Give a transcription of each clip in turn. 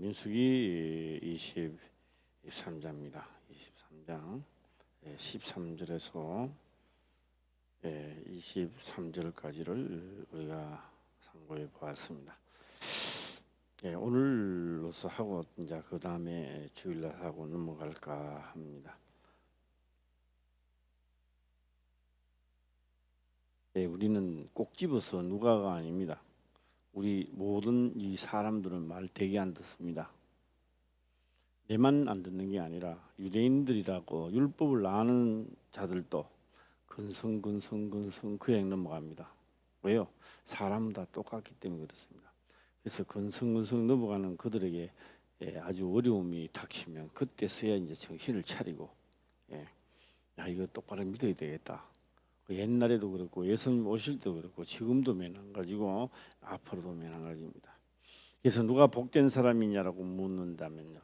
민수기 23장입니다. 23장 13절에서 23절까지를 우리가 상고해 보았습니다. 오늘로서 하고 이제 그 다음에 주일날 하고 넘어갈까 합니다. 우리는 꼭 집어서 누가가 아닙니다. 우리 모든 이 사람들은 말 되게 안 듣습니다. 내만 안 듣는 게 아니라 유대인들이라고 율법을 아는 자들도 근성 그냥 넘어갑니다. 왜요? 사람 다 똑같기 때문에 그렇습니다. 그래서 근성 넘어가는 그들에게 아주 어려움이 닥치면 그때서야 이제 정신을 차리고 야 이거 똑바로 믿어야 되겠다. 옛날에도 그렇고 예수님 오실 때도 그렇고 지금도 마찬가지고 앞으로도 마찬가지입니다. 그래서 누가 복된 사람이냐라고 묻는다면요,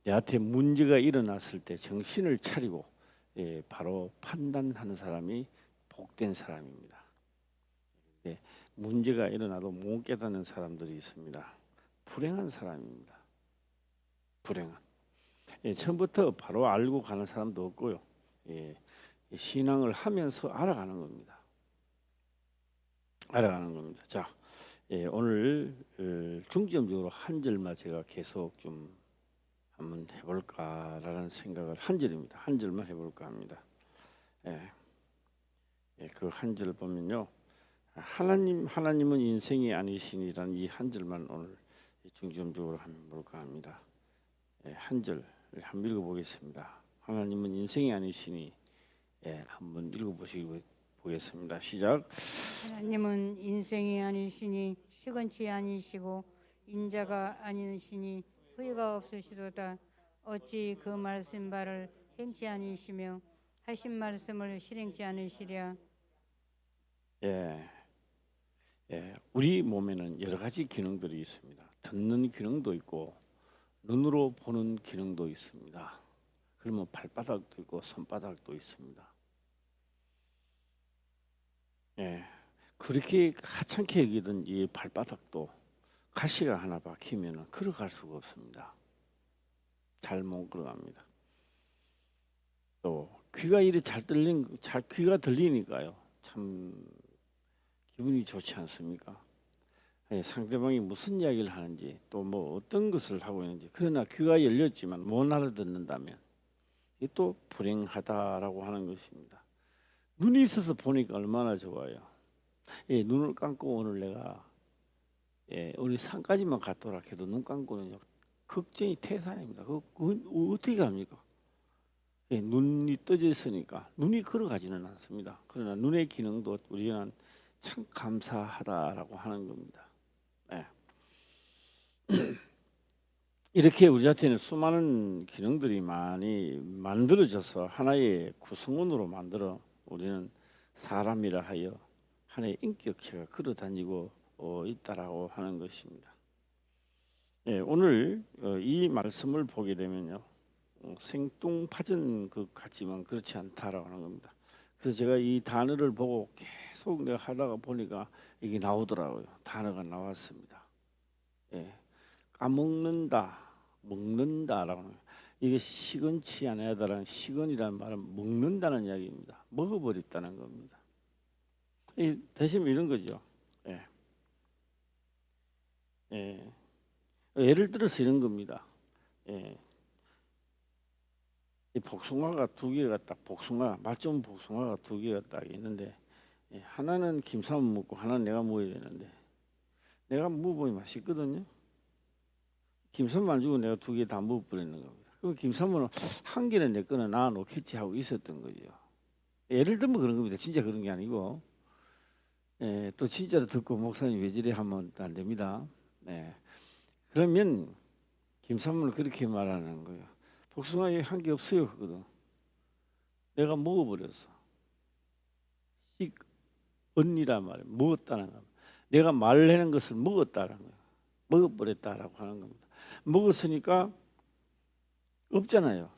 내한테 문제가 일어났을 때 정신을 차리고 바로 판단하는 사람이 복된 사람입니다. 문제가 일어나도 못 깨닫는 사람들이 있습니다. 불행한 사람입니다. 불행한. 처음부터 바로 알고 가는 사람도 없고요. 신앙을 하면서 알아가는 겁니다. 자, 오늘 중점적으로 한 절만 제가 계속 좀 한번 해볼까라는 생각을 한 절입니다. 한 절만 해볼까 합니다. 그 한 절 보면요, 하나님은 인생이 아니시니라는 이 한 절만 오늘 중점적으로 한번 볼까 합니다. 한 절 한번 읽어보겠습니다. 하나님은 인생이 아니시니. 한번 읽어보겠습니다. 시작. 하나님은 인생이 아니시니 시건치 아니시고 인자가 아니시니 후회가 없으시도다. 어찌 그 말씀 바를 행치 아니시며 하신 말씀을 실행치 않으시랴. 우리 몸에는 여러 가지 기능들이 있습니다. 듣는 기능도 있고 눈으로 보는 기능도 있습니다. 그러면 발바닥도 있고 손바닥도 있습니다. 그렇게 하찮게 여기던 이 발바닥도 가시가 하나 박히면 걸어갈 수가 없습니다. 잘 못 걸어갑니다. 또 귀가 이리 귀가 들리니까요, 참 기분이 좋지 않습니까? 상대방이 무슨 이야기를 하는지 또 뭐 어떤 것을 하고 있는지, 그러나 귀가 열렸지만 못 알아듣는다면 이게 또 불행하다라고 하는 것입니다. 눈이 있어서 보니까 얼마나 좋아요. 눈을 감고 오늘 내가 우리 산까지만 갔더라 해도 눈 감고는 걱정이 태산입니다. 그거 어떻게 합니까? 눈이 떠져 있으니까 눈이 걸어가지는 않습니다. 그러나 눈의 기능도 우리는 참 감사하다라고 하는 겁니다. 이렇게 우리한테는 수많은 기능들이 많이 만들어져서 하나의 구성원으로 만들어 우리는 사람이라 하여 하나의 인격체가 걸어다니고 있다라고 하는 것입니다. 오늘 이 말씀을 보게 되면요, 생뚱맞은 것 같지만 그렇지 않다라고 하는 겁니다. 그래서 제가 이 단어를 보고 계속 내가 하다가 보니까 이게 나오더라고요. 단어가 나왔습니다. 까먹는다, 먹는다라고 하는 거예요. 이게 시건치 않아야다라는, 시건이라는 말은 먹는다는 이야기입니다. 먹어버렸다는 겁니다. 대신 이런 거죠. 예를 들어서 이런 겁니다. 이 복숭아가 두 개가 딱 맛 좋은 복숭아가 두 개가 딱 있는데, 하나는 김사면 먹고 하나는 내가 먹어야 되는데, 내가 먹어보니 맛있거든요. 김사면 안 주고 내가 두 개 다 먹어버리는 겁니다. 그럼 김사면은 한 개는 내 거는 놔 놓겠지 하고 있었던 거죠. 예를 들면 그런 겁니다. 진짜 그런 게 아니고, 또 진짜로 듣고 목사님 왜 저래 하면 안 됩니다. 그러면 김사면은 그렇게 말하는 거예요. 복숭아에 한 개 없어요. 그거든. 내가 먹어버렸어. 언니란 말이에요. 먹었다는 거. 내가 말하는 것을 먹었다는 거예요. 먹어버렸다라고 하는 겁니다. 먹었으니까 없잖아요.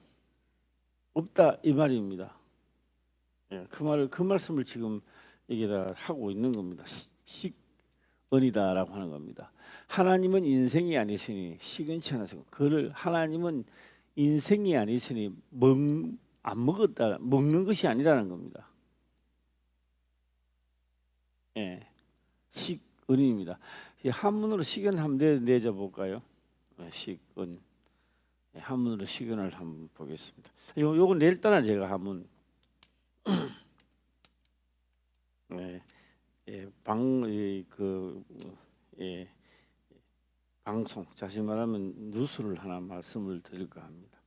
없다 이 말입니다. 그 말씀을 지금 여기다 하고 있는 겁니다. 은이다라고 하는 겁니다. 하나님은 인생이 아니시니 시건치 않아서 그를 하나님은 인생이 아니시니 안 먹었다 먹는 것이 아니라는 겁니다. 예, 식은입니다. 한문으로 식은 한번 내줘 볼까요? 식은 한문으로 식은을 한번 보겠습니다. 요거 내일 따라 제가 한문 예, 예, 예, 방송 다시 말하면 뉴스를 하나 말씀을 드릴까 합니다.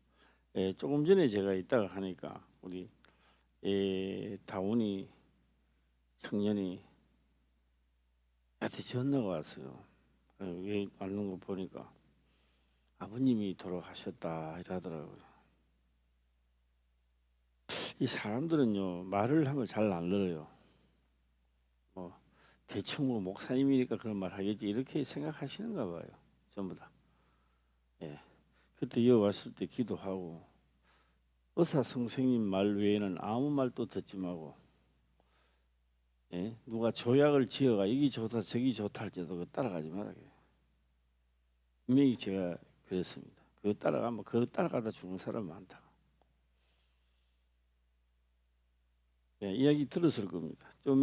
예, 조금 전에 제가 이따가 하니까 우리 다운이 청년이 나한테 전화가 왔어요. 왜 왔는 거 보니까 아버님이 돌아가셨다 이러더라고요. 이 사람들은요 말을 하면 잘 안 들어요. 뭐 대충 뭐 목사님이니까 그런 말 하겠지 이렇게 생각하시는가 봐요. 전부 다. 예. 그때 여기 왔을 때 기도하고 의사 선생님 말 외에는 아무 말도 듣지 말고 예? 누가 조약을 지어가 이게 좋다 저기 좋다 할지도 그거 따라가지 말아요. 분명히 제가 그랬습니다. 그거 따라가면 그거 따라가다 죽는 사람 많다. 예, 이야기 들었을 겁니다. 좀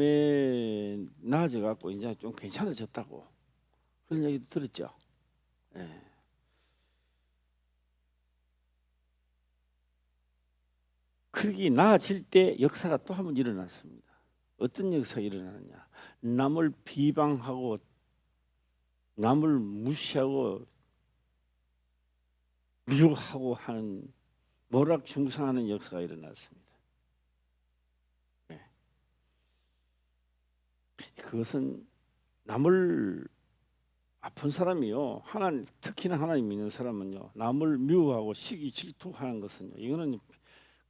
나아져 갖고 이제 좀 괜찮아졌다고 그런 이야기 들었죠. 예. 그렇게 나아질 때 역사가 또 한 번 일어났습니다. 어떤 역사가 일어나느냐? 남을 비방하고 남을 무시하고 미워하고 하는 모락중상하는 역사가 일어났습니다. 네. 그것은 남을 아픈 사람이요. 특히나 하나님 믿는 사람은요. 남을 미워하고 시기 질투하는 것은요. 이거는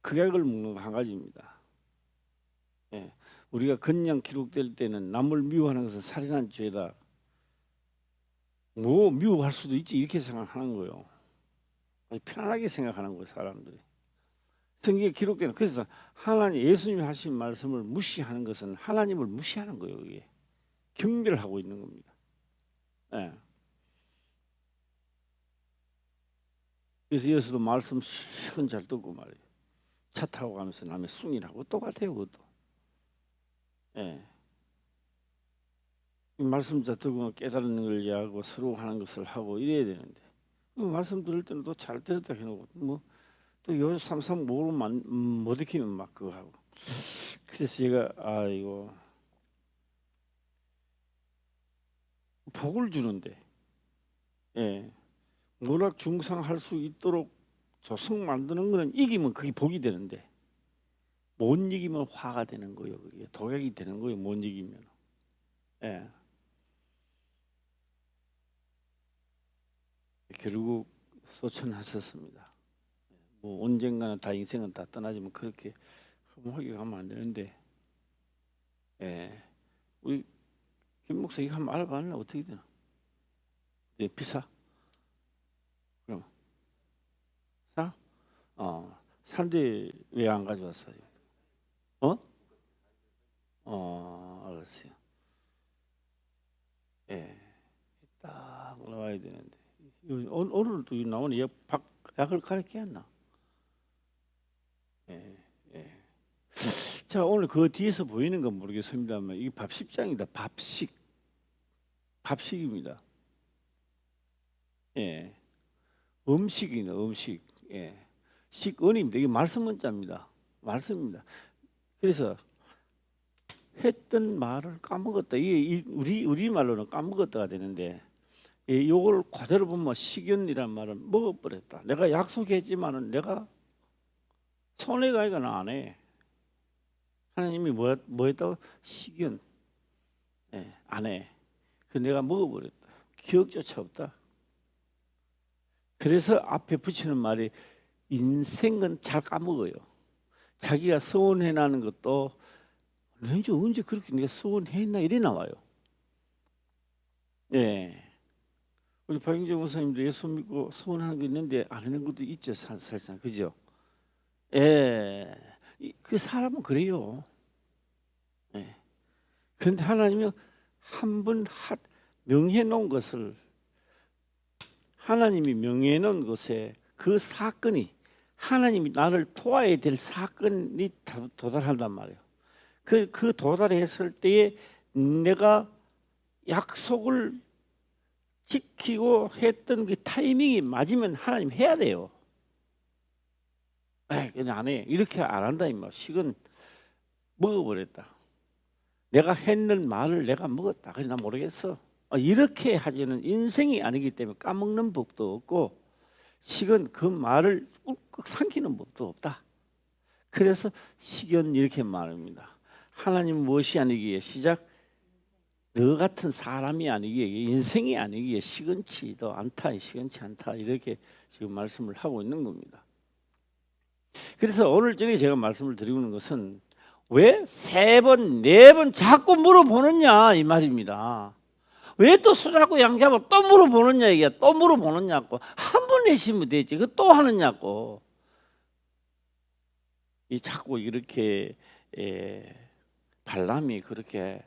극약을 먹는 거 한 가지입니다. 예. 우리가 그냥 기록될 때는 남을 미워하는 것은 살인한 죄다. 뭐 미워할 수도 있지 이렇게 생각하는 거예요. 편안하게 생각하는 거예요 사람들이. 성경에 기록되는 그래서 하나님 예수님이 하신 말씀을 무시하는 것은 하나님을 무시하는 거예요. 이게 경멸하고 있는 겁니다. 예. 그래서 예수도 말씀 실컷 잘 듣고 말이에요. 차 타고 가면서 남의 숭이라고 똑같아요 그것도. 예. 이 말씀 잘 듣고 깨달는 걸 이해하고 서로 하는 것을 하고 이래야 되는데 말씀 들을 때는 또 잘 들었다 해놓고 뭐또 요 삼삼 모르면 못 익히면 막 그거 하고. 그래서 제가 이거 복을 주는데 예. 모락 중상할 수 있도록 조성 만드는 거는 이기면 그게 복이 되는데 못 이기면 화가 되는 거예요. 그게 독약이 되는 거예요. 못 이기면. 예. 결국 소천하셨습니다. 뭐 언젠가는 다 인생은 다 떠나지만 그렇게 허무하게 가면 안 되는데 예. 우리 김 목사 이거 한번 알아봤나 어떻게 되나? 네, 비싸? 그럼 싸? 산대 왜 안 가져왔어요? 알았어요. 예, 딱 나와야 되는데 오늘 또 나오는 약을 가르쳤나? 예, 예. 자 오늘 그 뒤에서 보이는 건 모르겠습니다만 이게 밥식장이다. 밥식입니다. 예, 음식이네 음식. 예, 식은입니다. 이게 말씀 문자입니다. 말씀입니다. 그래서 했던 말을 까먹었다. 이게 우리 말로는 까먹었다가 되는데 요걸 그대로 보면 식연이란 말은 먹어버렸다. 내가 약속했지만은 내가 손해 가기가 안 해. 하나님이 뭐 했다고? 식연. 예, 안 해. 그 내가 먹어버렸다. 기억조차 없다. 그래서 앞에 붙이는 말이 인생은 잘 까먹어요. 자기가 서운해나는 것도 언제 그렇게 내가 서운했나 이래 나와요. 예. 우리 박영재 목사님도 예수 믿고 서운한 거 있는데 안 하는 것도 있죠, 사실상 그죠? 예. 그 사람은 그래요. 예. 그런데 하나님은 한 번 명해 놓은 것을 하나님이 명해 놓은 것에 그 사건이 하나님이 나를 도와야 될 사건이 도달한단 말이에요. 그 도달했을 때에 내가 약속을 지키고 했던 그 타이밍이 맞으면 하나님 해야 돼요. 그냥 안 해. 이렇게 안 한다 임마. 식은 먹어버렸다. 내가 했는 말을 내가 먹었다. 그래 나 모르겠어. 이렇게 하지는 인생이 아니기 때문에 까먹는 법도 없고 식은 그 말을 꾹꾹 삼키는 법도 없다. 그래서 식은 이렇게 말합니다. 하나님 무엇이 아니기에 시작 너 같은 사람이 아니기에 인생이 아니기에 시건치도 않다. 시건치 않다. 이렇게 지금 말씀을 하고 있는 겁니다. 그래서 오늘 저녁에 제가 말씀을 드리는 것은 왜 세 번, 네 번 자꾸 물어보느냐 이 말입니다. 왜 또 소잡고 양잡고 또 물어보느냐 이게 또 물어보느냐고 한 번 내시면 되지 그 또 하느냐고 이 자꾸 이렇게 발람이 그렇게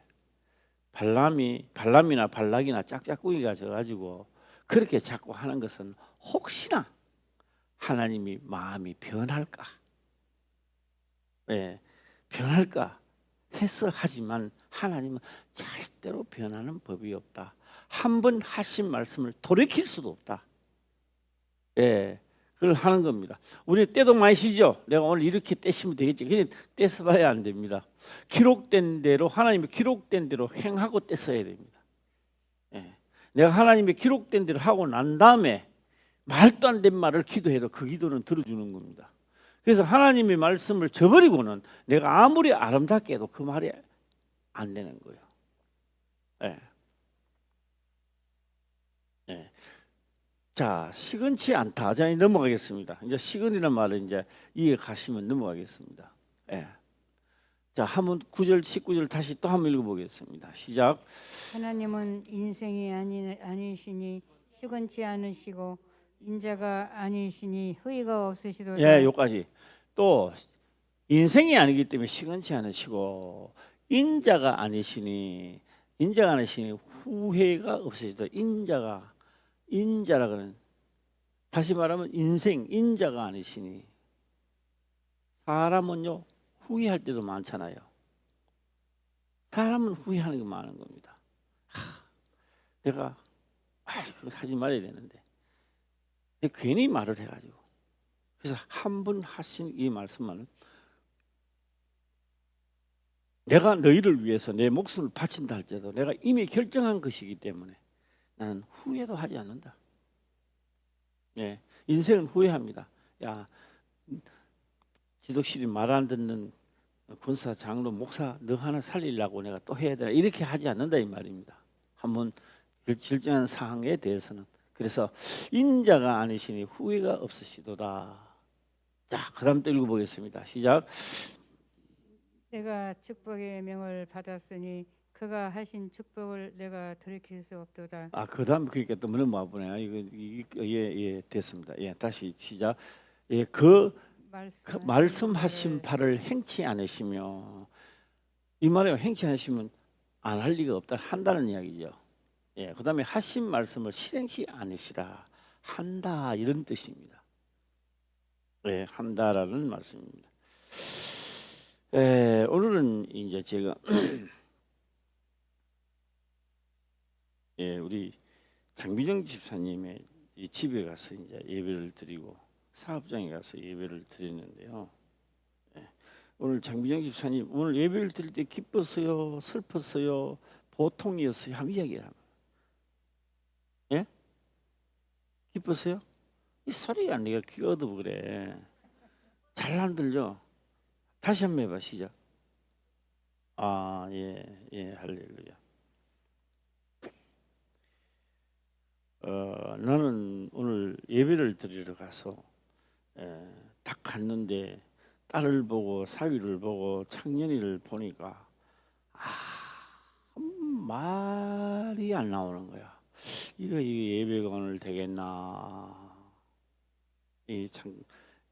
발람이나 발락이나 짝짝꿍이가 져가지고 그렇게 자꾸 하는 것은 혹시나 하나님이 마음이 변할까 변할까 해서 하지만 하나님은 절대로 변하는 법이 없다. 한 번 하신 말씀을 돌이킬 수도 없다. 그걸 하는 겁니다. 우리 때도 많이 쉬죠. 내가 오늘 이렇게 떼시면 되겠지. 그냥 떼서봐야 안 됩니다. 기록된 대로 하나님의 기록된 대로 행하고 떼서야 됩니다. 내가 하나님의 기록된 대로 하고 난 다음에 말도 안 된 말을 기도해도 그 기도는 들어주는 겁니다. 그래서 하나님의 말씀을 저버리고는 내가 아무리 아름답게 해도 그 말이 안 되는 거예요. 자, 시건치 않다. 자, 넘어가겠습니다. 이제 시건이라는 말을 이제 이해 가시면 넘어가겠습니다. 자, 한번 9절, 19절 다시 또 한번 읽어보겠습니다. 시작. 하나님은 인생이 아니시니 시건치 않으시고 인자가 아니시니 후회가 없으시도다. 요까지. 또 인생이 아니기 때문에 시건치 않으시고 인자가 아니시니 후회가 없으시다. 인자라고는 다시 말하면 인자가 아니시니 사람은요 후회할 때도 많잖아요. 사람은 후회하는 게 많은 겁니다. 내가 그거 하지 말아야 되는데 괜히 말을 해가지고 그래서 한 번 하신 이 말씀만은 내가 너희를 위해서 내 목숨을 바친다 할지라도 내가 이미 결정한 것이기 때문에 나는 후회도 하지 않는다. 인생은 후회합니다. 야, 지독실이 말 안 듣는 권사, 장로, 목사 너 하나 살리려고 내가 또 해야 되나 이렇게 하지 않는다 이 말입니다. 한번 결정한 사항에 대해서는 그래서 인자가 아니시니 후회가 없으시도다. 자, 그다음 또 읽어보겠습니다. 시작. 내가 축복의 명을 받았으니 그가 하신 축복을 내가 돌이킬 수 없도다. 그다음 그러니까 또 넘어와보네요. 이거 됐습니다. 다시 시작. 말씀하신 바를 행치 않으시며 이 말에 행치 않으시면 안 할 리가 없다 한다는 이야기죠. 그다음에 하신 말씀을 실행치 않으시라 한다 이런 뜻입니다. 한다라는 말씀입니다. 오늘은 이제 제가 우리 장비정 집사님의 이 집에 가서 이제 예배를 드리고 사업장에 가서 예배를 드리는데요. 오늘 장비정 집사님 오늘 예배를 드릴 때 기뻤어요, 슬펐어요, 보통이었어요 한번 이야기를 합니다. 기뻤어요? 이 소리가 내가 귀가 어두워 그래. 잘 안 들려. 다시 한번 해봐 시작. 할렐루야. 나는 오늘 예배를 드리러 가서 딱 갔는데 딸을 보고 사위를 보고 창년이를 보니까 말이 안 나오는 거야. 이거 예배가 오늘 되겠나?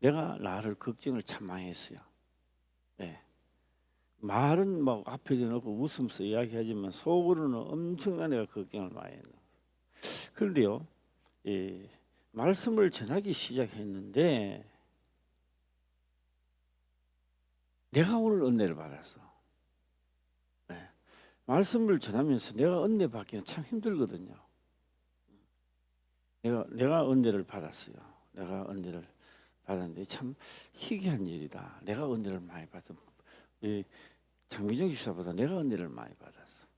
내가 나를 걱정을 참 많이 했어요. 말은 막 앞에 대놓고 웃으면서 이야기하지만 속으로는 엄청난 내가 걱정을 많이 했는. 그런데요, 예, 말씀을 전하기 시작했는데 내가 오늘 은혜를 받았어. 예, 말씀을 전하면서 내가 은혜 받기는 참 힘들거든요. 내가 은혜를 받았어요. 내가 은혜를 받았는데 참 희귀한 일이다. 내가 은혜를 많이 받은 이 장미정 집사보다 내가 은혜를 많이 받았어.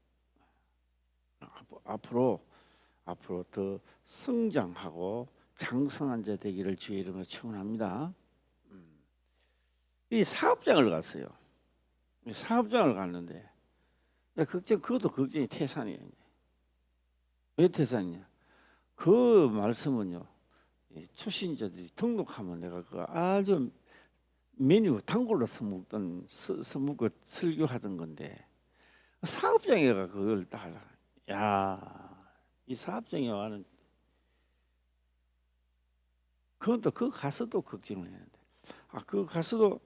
앞으로 더 성장하고 장성한 자 되기를 주의 이름으로 축원합니다. 이 사업장을 갔어요. 이 사업장을 갔는데 그것도 걱정이 태산이에요. 왜 태산이냐? 그 말씀은요. 이 초신자들이 등록하면 내가 그 아주 메뉴 단골로 써먹던 써먹고 설교하던 건데 사업장에가 그걸 딱 이 사업장에 와는 그것도 그 가서도 걱정을 했는데 그 가서도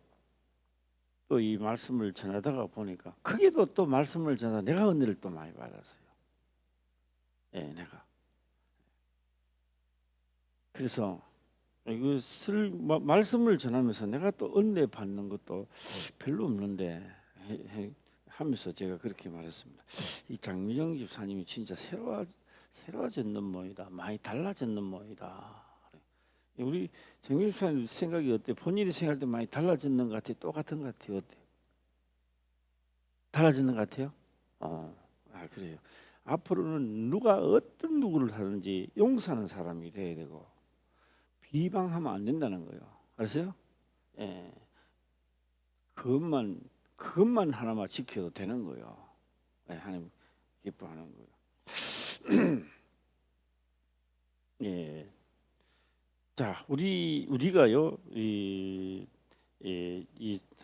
또 이 말씀을 전하다가 보니까 크게도 또 말씀을 전하다 내가 은혜를 또 많이 받았어요. 예, 내가 그래서 말씀을 전하면서 내가 또 은혜 받는 것도 별로 없는데 하면서 제가 그렇게 말했습니다. 이 장미정 집사님이 진짜 새로워졌는 모이다. 많이 달라졌는 모이다. 우리 장미정 집사님 생각이 어때? 본인이 생각할 때 많이 달라졌는 것 같아요? 똑같은 것 같아요? 어때? 달라졌는 것 같아요? 그래요. 앞으로는 누가 어떤 누구를 하든지 용서하는 사람이 돼야 되고 비방하면 안 된다는 거예요. 알았어요? 예. 그것만 하나만 지켜도 되는 거예요. 예, 하나님 기뻐하는 거예요. 예. 자, 우리가요, 이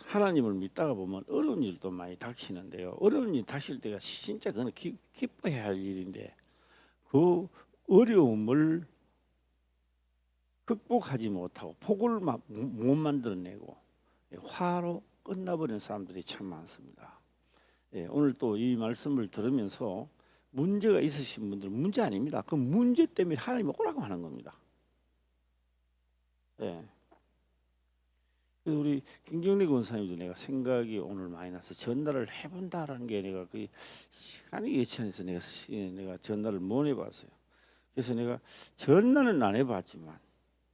하나님을 믿다가 보면 어려운 일도 많이 닥치는데요. 어려운 일 닥칠 때가 진짜 그는 기뻐해야 할 일인데 그 어려움을 극복하지 못하고 폭을 못 만들어내고 화로 끝나버린 사람들이 참 많습니다. 예, 오늘 또 이 말씀을 들으면서 문제가 있으신 분들은 문제 아닙니다. 그 문제 때문에 하나님이 오라고 하는 겁니다. 예. 그래서 우리 김경래 권사님도 내가 생각이 오늘 많이 나서 전달을 해본다라는 게 내가 그 시간이 예치해서 내가 전달을 못 해봤어요. 그래서 내가 전날은 안 해봤지만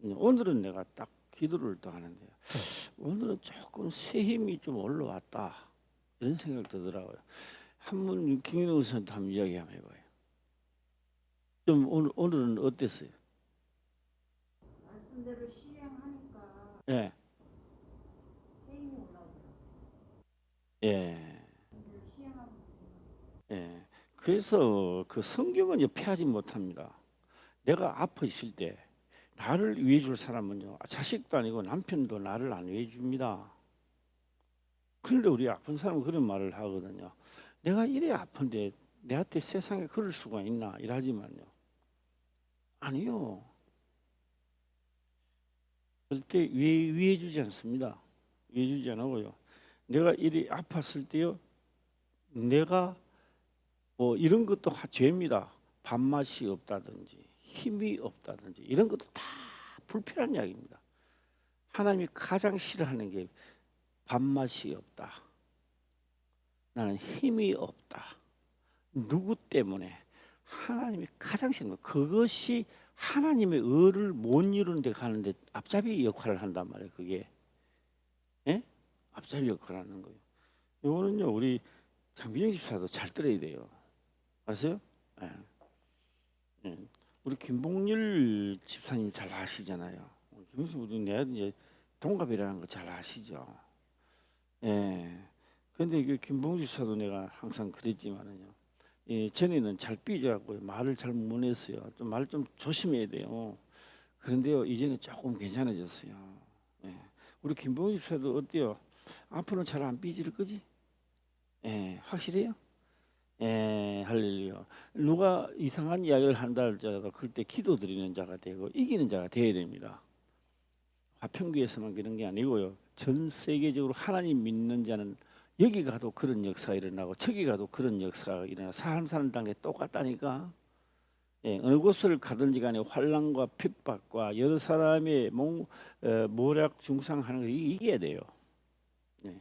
오늘은 내가 딱 기도를 또 하는데요. 오늘은 조금 새 힘이 좀 올라왔다 이런 생각 들더라고요. 한번 김경래 권사님도 한번 이야기 한번 해봐요. 좀 오늘은 어땠어요? 말씀대로 실행하니까 예, 새 힘이 올라오더라고요. 예, 말씀대로 시행하고 있어요. 예. 그래서 그 성경은 피하지 못합니다. 내가 아파 있을 때 나를 위해 줄 사람은요 자식도 아니고 남편도 나를 안 위해 줍니다. 그런데 우리 아픈 사람은 그런 말을 하거든요. 내가 이래 아픈데 내한테 세상에 그럴 수가 있나 이러지만요. 아니요. 그렇게 위해 주지 않습니다. 위해 주지 않고요. 내가 이래 아팠을 때요. 내가 뭐 이런 것도 죄입니다. 밥맛이 없다든지 힘이 없다든지 이런 것도 다 불필요한 이야기입니다. 하나님이 가장 싫어하는 게 밥맛이 없다. 나는 힘이 없다. 누구 때문에? 하나님이 가장 싫은 거. 그것이 하나님의 의를 못 이루는 데 가는데 앞잡이 역할을 한단 말이에요. 그게. 예? 앞잡이 역할을 하는 거예요. 이거는요. 우리 장민영 집사도 잘 들어야 돼요. 아세요? 예. 예. 우리 김봉률 집사님 잘 아시잖아요. 김봉률 우리 내가 이제 동갑이라는 거 잘 아시죠? 예. 근데 그 김봉률 집사도 내가 항상 그랬지만은요. 예, 전에는 잘 삐져갖고 말을 잘 못 했어요. 좀 말 좀 조심해야 돼요. 그런데요, 이제는 조금 괜찮아졌어요. 예. 우리 김봉률 집사도 어때요? 앞으로는 잘 안 삐질 거지? 예, 확실해요? 예, 할렐루야. 누가 이상한 이야기를 한다 할지라도 그때 기도드리는 자가 되고 이기는 자가 되어야 됩니다. 화평교에서만 그런 게 아니고요. 전 세계적으로 하나님 믿는 자는 여기 가도 그런 역사가 일어나고 저기 가도 그런 역사가 일어나. 사는 당에 똑같다니까. 예, 어느 곳을 가든지 간에 환난과 핍박과 여러 사람의 모략 중상하는 걸 이겨야 돼요. 예.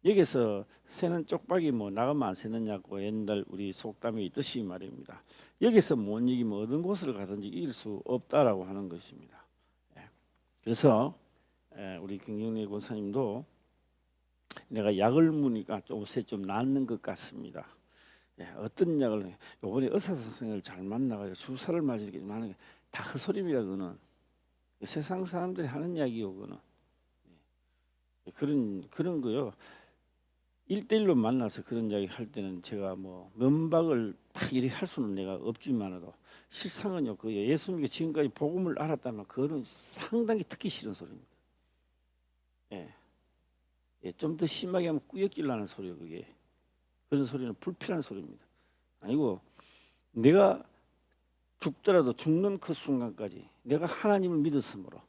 여기서 새는 쪽박이 뭐 나가면 안 새느냐고 옛날 우리 속담이 있듯이 말입니다. 여기서 못 이기면 어느 곳을 가든지 이길 수 없다라고 하는 것입니다. 예. 그래서 우리 김경래 권사님도 내가 약을 먹으니까 요새 좀 낫는 것 같습니다. 예, 어떤 약을 요번에 의사 선생을 잘 만나가지고 주사를 맞으니까 많은 게 다 헛소리입니다. 그거는 세상 사람들이 하는 이야기요. 그거는 그런 거요. 1대1로 만나서 그런 이야기 할 때는 제가 뭐 면박을 막 이렇게 할 수는 내가 없지만도 실상은요. 그 예수님께 지금까지 복음을 알았다면 그거는 상당히 듣기 싫은 소리입니다. 예. 예, 좀 더 심하게 하면 꾸역질 나는 소리예요. 그게 그런 소리는 불필요한 소리입니다. 아니고 내가 죽더라도 죽는 그 순간까지 내가 하나님을 믿었으므로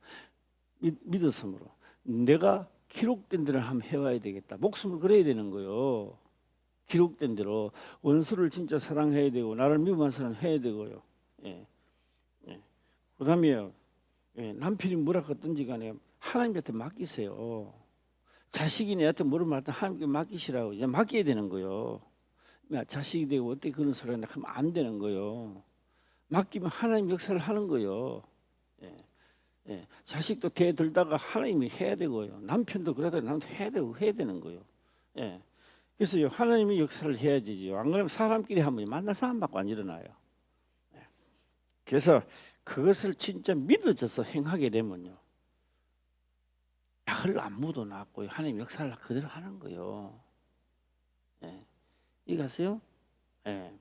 내가 기록된 대로 한번 해와야 되겠다. 목숨을 걸어야 되는 거요. 기록된 대로 원수를 진짜 사랑해야 되고 나를 미워하는 사람 해야 되고요. 예. 예. 그다음에 예, 남편이 뭐라 그랬든지 간에 하나님한테 맡기세요. 자식이 내한테 뭐를 말든 하나님께 맡기시라고 이제 맡겨야 되는 거요. 자식이 되고 어떻게 그런 소리를 하면 안 되는 거요. 맡기면 하나님 역사를 하는 거요. 예. 예. 자식도 대들다가 하나님이 해야 되고요. 남편도 그러다 남도 해야 되는 거요. 예. 그래서 하나님이 역사를 해야 되지요. 안 그러면 사람끼리 하면 만날 사람밖에 안 일어나요. 예. 그래서 그것을 진짜 믿어져서 행하게 되면요. 약을 안 묻어 놨고요. 하나님 역사를 그대로 하는 거요. 예. 이해가세요? 예.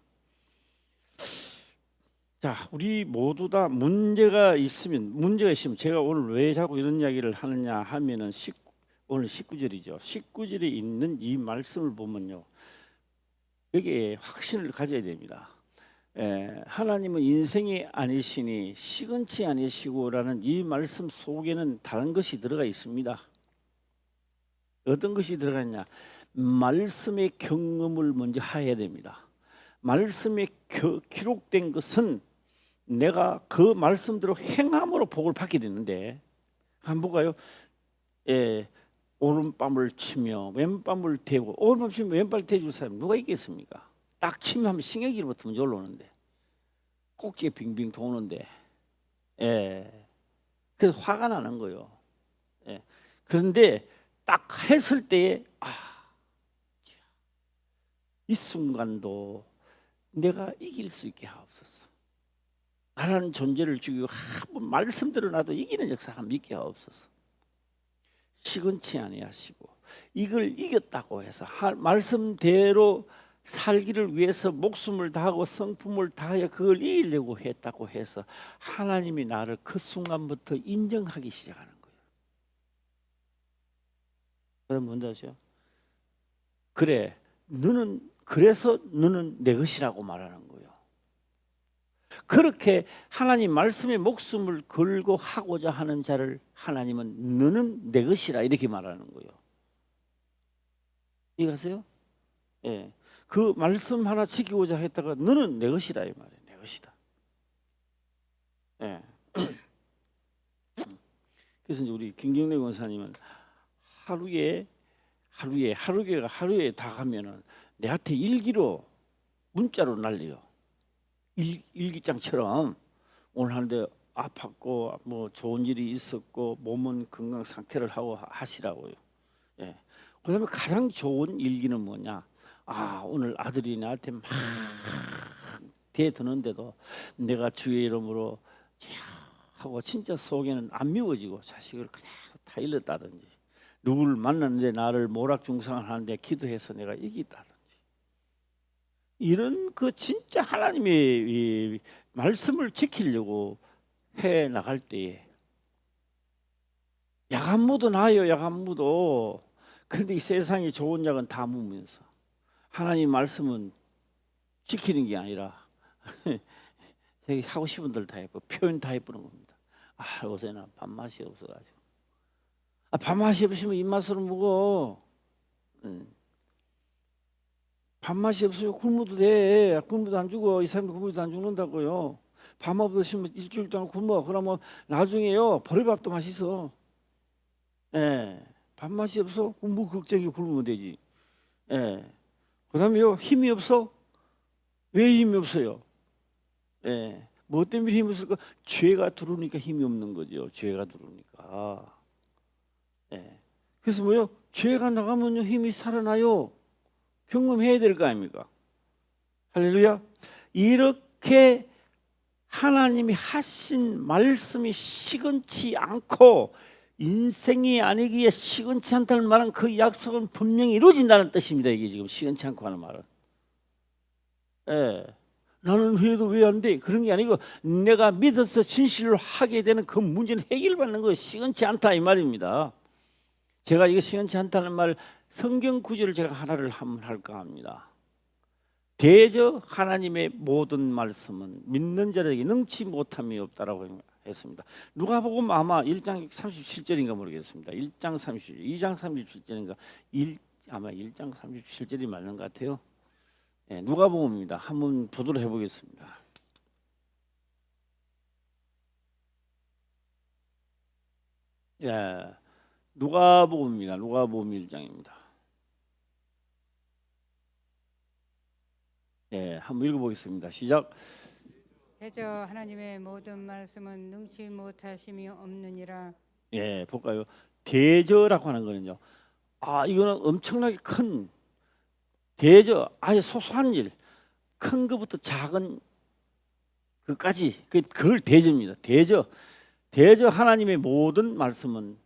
자, 우리 모두 다 문제가 있으면 제가 오늘 왜 자꾸 이런 이야기를 하느냐 하면은 오늘 19절이죠. 19절에 있는 이 말씀을 보면요. 여기에 확신을 가져야 됩니다. 하나님은 인생이 아니시니 시건치 아니시고라는 이 말씀 속에는 다른 것이 들어가 있습니다. 어떤 것이 들어가냐? 말씀의 경험을 먼저 해야 됩니다. 말씀에 기록된 것은 내가 그 말씀대로 행함으로 복을 받게 되는데 한번 볼까요? 예, 오른밤을 치며 왼밤을 대고 오른밤 치면 왼발 대줄 사람 누가 있겠습니까? 딱 치면 하면 신경질부터 먼저 올라오는데 꼭지에 빙빙 도는데 예, 그래서 화가 나는 거예요. 예, 그런데 딱 했을 때에 이 순간도 내가 이길 수 있게 하옵소서. 나라는 존재를 죽이고 한번 말씀대로 나도 이기는 역사가 믿게 하옵소서. 시건치 아니하시고 이걸 이겼다고 해서 말씀대로 살기를 위해서 목숨을 다하고 성품을 다하여 그걸 이기려고 했다고 해서 하나님이 나를 그 순간부터 인정하기 시작하는 거예요. 여러분 뭔지 아시죠? 그래, 그래서 너는 내 것이라고 말하는 거예요. 그렇게 하나님 말씀에 목숨을 걸고 하고자 하는 자를 하나님은 너는 내 것이라 이렇게 말하는 거예요. 이해가세요? 예. 그 말씀 하나 지키고자 했다가 너는 내 것이라 이 말이에요. 내 것이다. 예. 그래서 이제 우리 김경래 권사님은 하루에 다 가면은 내한테 일기로 문자로 날려요. 일기장처럼 오늘 하는데 아팠고 뭐 좋은 일이 있었고 몸은 건강 상태를 하고 하시라고요. 예. 그다음에 가장 좋은 일기는 뭐냐? 오늘 아들이 나한테 막 대드는데도 내가 주의 이름으로 하고 진짜 속에는 안 미워지고 자식을 그냥 다 일렀다든지 누구를 만났는데 나를 모락중상을 하는데 기도해서 내가 이기다든지 이런 그 진짜 하나님의 이 말씀을 지키려고 해 나갈 때에 약 안 묻어 나요. 약 안 묻어. 그런데 이 세상에 좋은 약은 다 묻으면서 하나님 말씀은 지키는 게 아니라 되게 하고 싶은 대로 다 해버 표현 다 해버는 겁니다. 요새는 밥맛이 없어가지고 밥맛이 없으면 입맛으로 먹어. 밥맛이 없어요. 굶어도 돼. 굶어도 안 죽어. 이 사람들 굶어도 안 죽는다고요. 밥맛 없으면 일주일 동안 굶어. 그러면 나중에요 보리밥도 맛있어. 예. 밥맛이 없어? 뭐 걱정이 굶으면 되지. 예. 그다음에요 힘이 없어? 왜 힘이 없어요? 예. 뭐 때문에 힘이 없을까? 죄가 들어오니까 힘이 없는 거죠. 죄가 들어오니까. 예. 그래서 뭐요? 죄가 나가면요 힘이 살아나요. 경험해야 될 거 아닙니까? 할렐루야. 이렇게 하나님이 하신 말씀이 시건치 않고 인생이 아니기에 시건치 않다는 말은 그 약속은 분명히 이루어진다는 뜻입니다. 이게 지금 시건치 않고 하는 말은. 예. 나는 해도 왜 안 돼? 그런 게 아니고 내가 믿어서 진실로 하게 되는 그 문제는 해결받는 거 시건치 않다 이 말입니다. 제가 이거 시건치 않다는 말 성경 구절을 제가 하나를 한번 할까 합니다. 대저 하나님의 모든 말씀은 믿는 자에게 능치 못함이 없다라고 했습니다. 누가복음 아마 1장 37절인가 모르겠습니다. 1장 37절, 2장 37절인가 아마 1장 37절이 맞는 것 같아요. 네, 누가복음입니다. 한번 보도록 해보겠습니다. 예, 누가복음입니다. 누가복음 1장입니다. 네, 한번 읽어보겠습니다. 시작. 대저 하나님의 모든 말씀은 능치 못하심이 없느니라. 예, 볼까요? 대저라고 하는 거는요. 이거는 엄청나게 큰 대저, 아예 소소한 일, 큰 것부터 작은 그까지 그걸 대저입니다. 대저 하나님의 모든 말씀은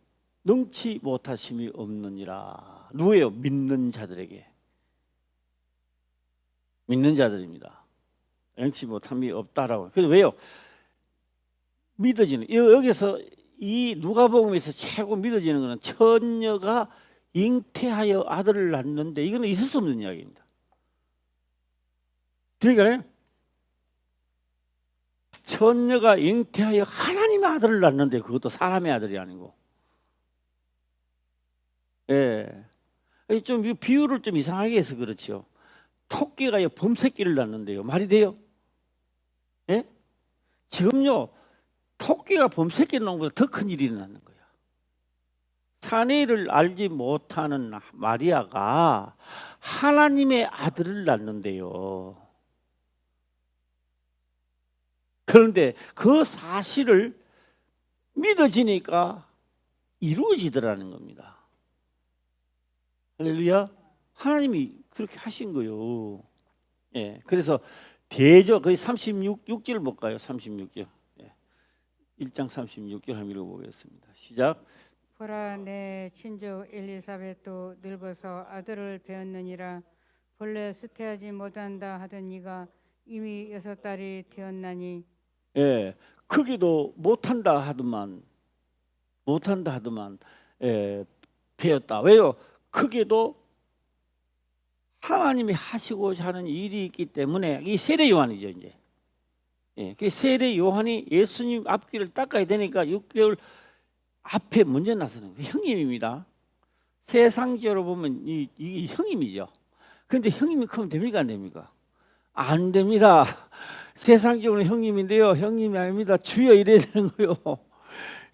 능치 못하심이 없느니라. 누구예요? 믿는 자들에게. 믿는 자들입니다. 능치 못함이 없다라고. 그래서 왜요? 믿어지는 여기서 이 누가복음에서 최고 믿어지는 것은 처녀가 잉태하여 아들을 낳는데 이거는 있을 수 없는 이야기입니다. 그러니까 처녀가 잉태하여 하나님의 아들을 낳는데 그것도 사람의 아들이 아니고, 예, 좀 비유를 좀 이상하게 해서 그렇죠. 토끼가 범새끼를 낳는데요, 말이 돼요? 예? 지금요 토끼가 범새끼를 낳는 것보다 더 큰 일이 일어나는 거예요. 사내를 알지 못하는 마리아가 하나님의 아들을 낳는데요. 그런데 그 사실을 믿어지니까 이루어지더라는 겁니다. 할렐루야. 하나님이 그렇게 하신 거요. 예, 그래서 대저 거의 36절 볼까요? 36절. 예. 1장 36절 한번 읽어보겠습니다. 시작. 보라, 내 친조 엘리사벳도 늙어서 아들을 배었느니라. 본래 수태하지 못한다 하던 이가 이미 6달이 되었나니. 예, 크기도 못한다 하더만 예, 배웠다. 왜요? 크게도 하나님이 하시고자 하는 일이 있기 때문에 이 세례 요한이죠 이제. 예, 그 세례 요한이 예수님 앞길을 닦아야 되니까 6개월 앞에 먼저 나서는 거 형님입니다. 세상적으로 보면 이게 형님이죠. 그런데 형님이 크면 됩니까 안 됩니까? 안 됩니다. 세상적으로는 형님인데요, 형님이 아닙니다. 주여 이래야 되는 거요.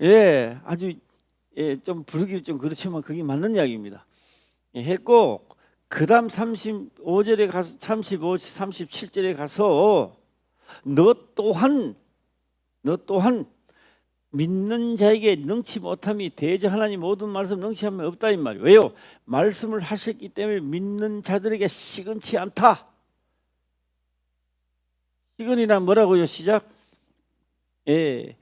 예, 아주 좀 부르기 좀 그렇지만 그게 맞는 이야기입니다. 예, 했고 그다음 35절에 가서 37절에 가서 너 또한 믿는 자에게 능치 못함이 대저 하나님 모든 말씀 능치함이 없다 이 말이에요. 왜요? 말씀을 하셨기 때문에 믿는 자들에게 시건치 않다. 시건이란 뭐라고요? 시작. 예,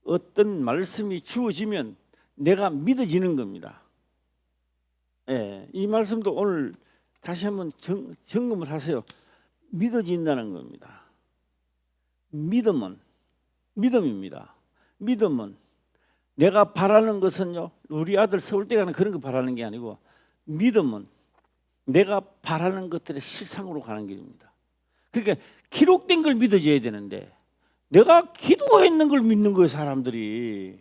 어떤 말씀이 주어지면 내가 믿어지는 겁니다. 예, 이 말씀도 오늘 다시 한번 점검을 하세요. 믿어진다는 겁니다. 믿음입니다. 믿음은 내가 바라는 것은요, 우리 아들 서울대 가는 그런 거 바라는 게 아니고, 믿음은 내가 바라는 것들의 실상으로 가는 길입니다. 그러니까 기록된 걸 믿어줘야 되는데 내가 기도했는 걸 믿는 거예요. 사람들이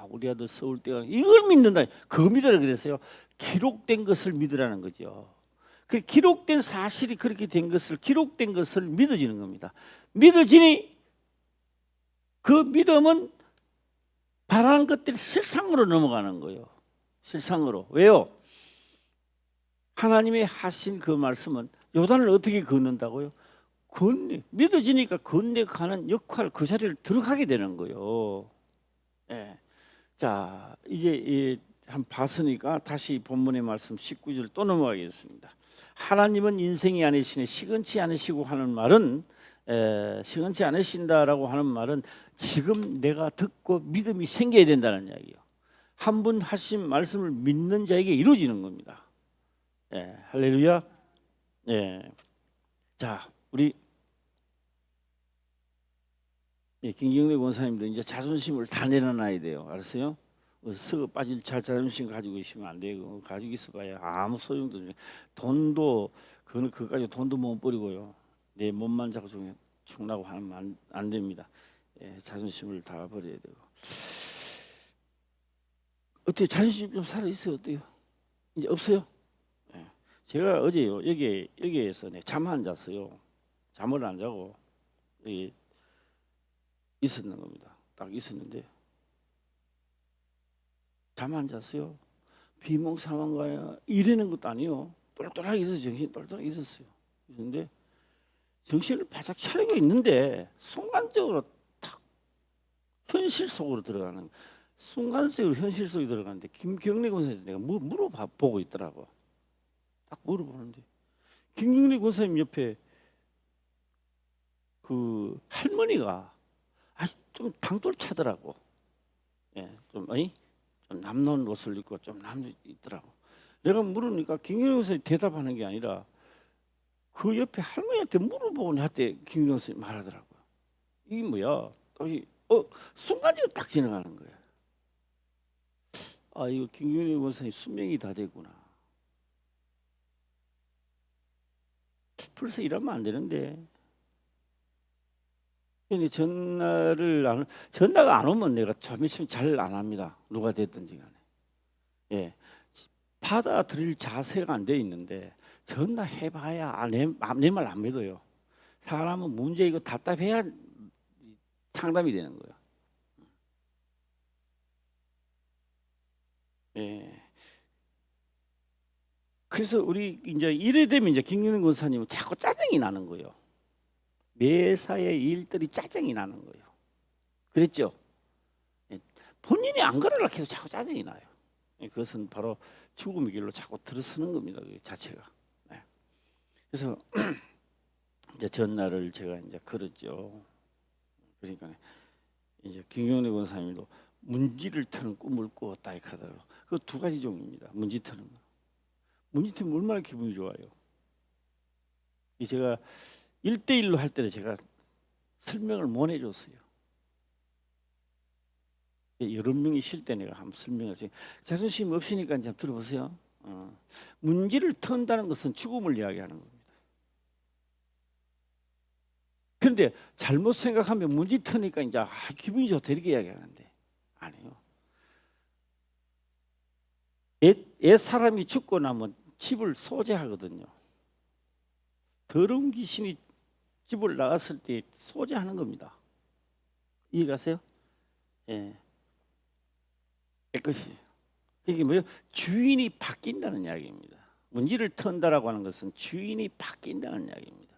우리 아들 서울대 가는 이걸 믿는다. 그거 믿으라 그랬어요. 기록된 것을 믿으라는 거죠. 그 기록된 사실이 그렇게 된 것을 기록된 것을 믿어지는 겁니다. 믿어지니 그 믿음은 바라는 것들이 실상으로 넘어가는 거예요. 실상으로. 왜요? 하나님의 하신 그 말씀은 요단을 어떻게 건넌다고요? 믿어지니까 건너가는 역할 그 자리를 들어가게 되는 거예요. 예. 자, 이제 한 봤으니까 다시 본문의 말씀 19절 또 넘어가겠습니다. 하나님은 인생이 아니시네 시건치 않으시고 하는 말은 시건치 않으신다라고 하는 말은 지금 내가 듣고 믿음이 생겨야 된다는 이야기예요. 한 분 하신 말씀을 믿는 자에게 이루어지는 겁니다. 예, 할렐루야. 예. 자, 우리 김경래 권사님도 이제 자존심을 다 내려놔야 돼요. 알았어요? 썩어 빠질 자존심 가지고 있으면 안 되고 가지고 있어봐야 아무 소용도 없어요. 돈도 그까지 돈도 못 버리고요. 내 몸만 자꾸 죽나고 하면 안 됩니다. 예, 자존심을 다 버려야 되고. 어때요? 자존심 좀 살아 있어요? 어때요? 이제 없어요? 예. 제가 어제요 여기에서 잠 안 잤어요. 잠을 안 자고 있었는 겁니다. 딱 있었는데 잠 안 잤어요. 비몽사몽가야 이러는 것도 아니요. 똘똘하게 있어서 정신 똘똘하게 있었어요. 그런데 정신을 바짝 차리고 있는데 순간적으로 탁 현실 속으로 들어가는 순간적으로 현실 속에 들어가는데 김경래 권사님 내가 물어보고 있더라고. 딱 물어보는데 김경래 권사님 옆에 그 할머니가 좀 당돌차더라고. 예, 좀 남놓은 옷을 입고 좀 남이 있더라고. 내가 물으니까 김경래 권사님 대답하는 게 아니라 그 옆에 할머니한테 물어보고 나한테 김경래 권사님 말하더라고요. 이게 뭐야? 순간적으로 딱 지나가는 거야. 아, 이거 김경래 권사님 수명이 다 됐구나. 벌써 이러면 안 되는데. 근데 전화가 안 오면 내가 잠이 잘 안 합니다. 누가 됐든지 간에. 예. 받아들일 자세가 안 돼 있는데 전화해봐야 내 말 안 믿어요. 사람은 문제 이거 답답해야 상담이 되는 거예요. 예. 그래서 우리 이제 이래 되면 이제 김경래 권사님은 자꾸 짜증이 나는 거예요. 매사의 일들이 짜증이 나는 거예요. 그랬죠? 예. 본인이 안 그러려 해도 자꾸 짜증이 나요. 예. 그것은 바로 죽음의 길로 자꾸 들어서는 겁니다. 그 자체가. 예. 그래서 이제 전날을 제가 이제 걸었죠. 그러니까 이제 김경래 권사님도 문지를 트는 꿈을 꾸었다 하더라고요. 그 두 가지 종류입니다. 문지 트는 거. 문지 트면 얼마나 기분이 좋아요. 제가 1대1로 할 때는 제가 설명을 못 해줬어요. 여러 명이 쉴 때 내가 한번 설명했어요. 자존심 없으니까 이제 들어보세요. 문지를 턴다는 것은 죽음을 이야기하는 겁니다. 그런데 잘못 생각하면 문지 터니까 이제 기분이 좋다 이렇게 이야기하는데 아니에요. 옛 사람이 죽고 나면 집을 소재하거든요. 더러운 귀신이 집을 나갔을 때 소재하는 겁니다. 이해가세요? 예. 깨끗이. 이게 뭐예요? 주인이 바뀐다는 이야기입니다. 문지를 턴다라고 하는 것은 주인이 바뀐다는 이야기입니다.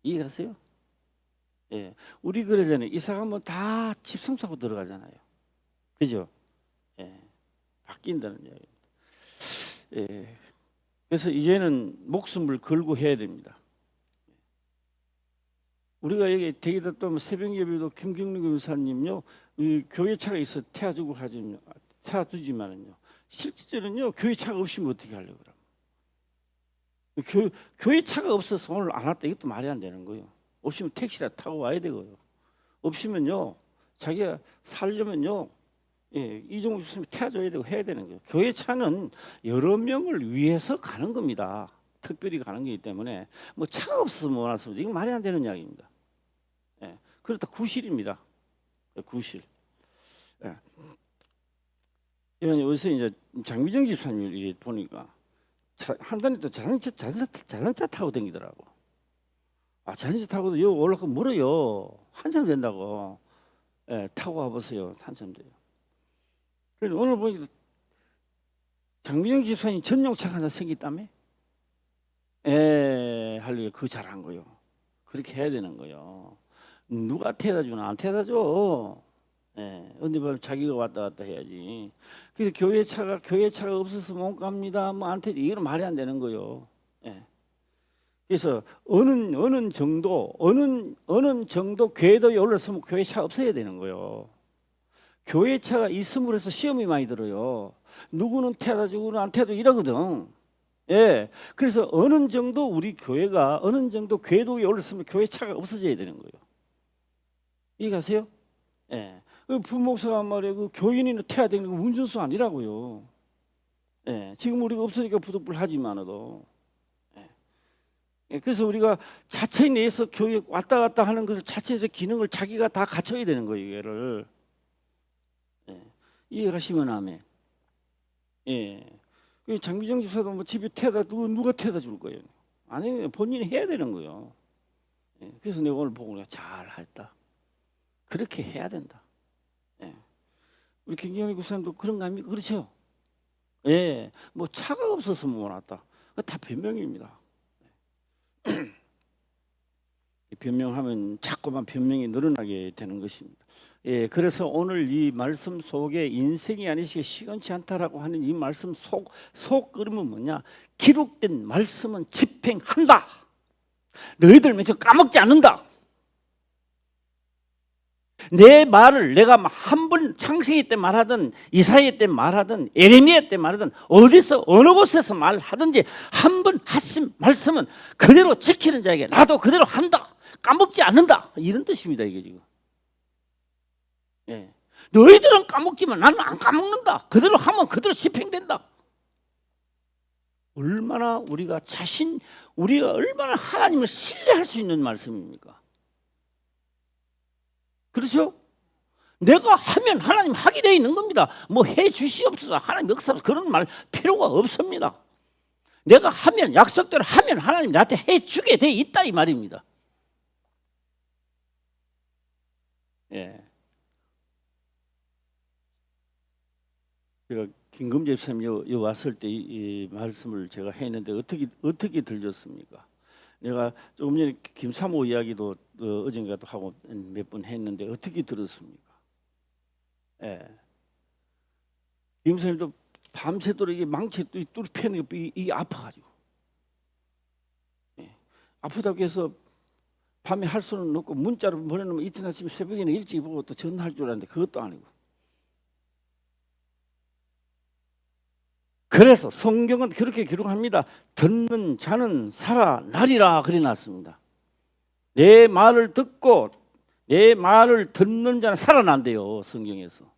이해가세요? 예. 우리 그러잖아요. 이사 가면 다 집 청소하고 들어가잖아요. 그죠? 예. 바뀐다는 이야기입니다. 예. 그래서 이제는 목숨을 걸고 해야 됩니다. 우리가 여기 대기다 또 새벽 예배도 김경래 교사님요, 교회 차가 있어 태워두지만은요, 실제로는요 교회 차가 없으면 어떻게 하려고 그럼? 교회 차가 없어서 오늘 안 왔다 이것도 말이 안 되는 거예요. 없으면 택시라 타고 와야 되고요. 없으면요 자기가 살려면요. 예, 이 정도 있으면 태워줘야 되고 해야 되는 거예요. 교회 차는 여러 명을 위해서 가는 겁니다. 특별히 가는 거기 때문에 뭐 차가 없어서 못 와서 이거 말이 안 되는 이야기입니다. 예, 그렇다 구실입니다. 구실. 예. 요새 이제 장미정 집사님을 보니까 한단이 또 자전차 타고 다니더라고. 아, 자전차 타고도 여기 올라가 멀어요. 한참 된다고. 예, 타고 와보세요. 한참 돼요. 그래서 오늘 보니까 장민영 집사님 전용차가 하나 생겼다며? 예, 할렐루야. 그거 잘한 거요. 그렇게 해야 되는 거요. 누가 태워다 주나? 안 태워다 줘. 예, 언제 보면 자기가 왔다 갔다 해야지. 그래서 교회 차가 없어서 못 갑니다. 뭐 안 태, 이거는 말이 안 되는 거요. 예. 그래서 어느 정도 궤도에 올라서면 교회 차 없어야 되는 거요. 교회 차가 있음으로 해서 시험이 많이 들어요. 누구는 태워다 주고 안 태워도 이러거든. 예. 그래서 어느 정도 우리 교회가 어느 정도 궤도에 올랐으면 교회 차가 없어져야 되는 거예요. 이해가세요? 예. 그 부목사가 말이에요. 그 교인이 태워야 되는 거 운전수 아니라고요. 예. 지금 우리가 없으니까 부득불 하지만도. 예. 그래서 우리가 자체 내에서 교회 왔다 갔다 하는 것을 자체에서 기능을 자기가 다 갖춰야 되는 거예요. 얘를. 예. 이해가시면 아멘. 예. 장미정 집사도 뭐 집에 태워다 누가 태워다 줄 거예요? 아니 본인이 해야 되는 거예요. 예. 그래서 내가 오늘 보고 내가 잘했다. 그렇게 해야 된다. 예. 우리 김경희 국사님도 그런 거 아닙니까? 그렇죠? 예. 뭐 차가 없어서 못 왔다. 다 변명입니다. 변명하면 자꾸만 변명이 늘어나게 되는 것입니다. 예, 그래서 오늘 이 말씀 속에 인생이 아니시게 시간치 않다라고 하는 이 말씀 속그림은 뭐냐? 기록된 말씀은 집행한다. 너희들 맨날 까먹지 않는다. 내 말을 내가 한 번 창세기 때 말하든 이사야 때 말하든 예레미야 때 말하든 어디서 어느 곳에서 말하든지 한 번 하신 말씀은 그대로 지키는 자에게 나도 그대로 한다. 까먹지 않는다. 이런 뜻입니다. 이게 지금. 예. 너희들은 까먹지만 나는 안 까먹는다. 그대로 하면 그대로 집행된다. 얼마나 우리가 얼마나 하나님을 신뢰할 수 있는 말씀입니까? 그렇죠? 내가 하면 하나님 하게 되어 있는 겁니다. 뭐 해 주시옵소서 하나님 역사 그런 말 필요가 없습니다. 내가 하면 약속대로 하면 하나님 나한테 해 주게 되어 있다 이 말입니다. 예. 제가 김금재 집사님 여 왔을 때 이 말씀을 제가 했는데 어떻게 들렸습니까? 내가 조금 전에 김사모 이야기도 어젠가도 하고 몇 번 했는데 어떻게 들었습니까? 예. 김사님도 밤새도록 이게 망치 뚫 패는 게 이게 아파가지고 예. 아프다고 해서 밤에 할 수는 없고 문자로 보내놓으면 이튿 아침에 새벽에는 일찍 보고 또 전화할 줄 알았는데 그것도 아니고. 그래서 성경은 그렇게 기록합니다. 듣는 자는 살아나리라 그래놨습니다. 내 말을 듣고 내 말을 듣는 자는 살아난대요. 성경에서.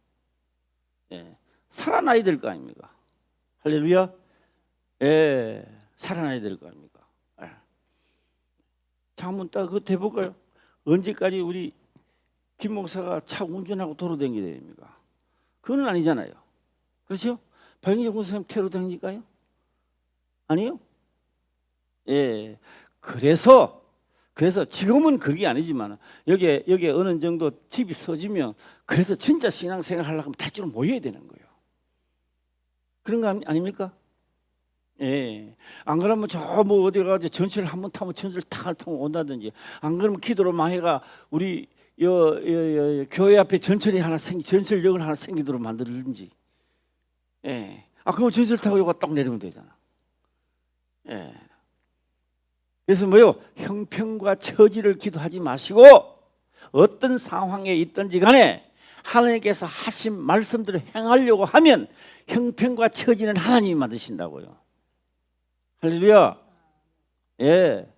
예, 살아나야 될 거 아닙니까? 할렐루야. 예, 살아나야 될 거 아닙니까? 예. 자, 한번 딱 그거 해볼까요? 언제까지 우리 김 목사가 차 운전하고 도로 다니게 됩니까? 그건 아니잖아요. 그렇죠? 박영재 권사님 테러 다니니까요? 아니요? 예. 그래서 지금은 그게 아니지만 여기에 어느 정도 집이 서지면 그래서 진짜 신앙생활 하려고 하면 대체로 모여야 되는 거예요. 그런 거 아닙니까? 예. 안 그러면 저 뭐 어디 가서 전철 한번 타면 전철 탁 타고 온다든지 안 그러면 기도로 마해가 우리 교회 앞에 전철역을 하나 생기도록 만들든지. 예. 그럼 전철 타고 여기 딱 내리면 되잖아. 예. 그래서 뭐요? 형편과 처지를 기도하지 마시고 어떤 상황에 있든지 간에 하나님께서 하신 말씀대로 행하려고 하면 형편과 처지는 하나님이 만드신다고요. 할렐루야. 예.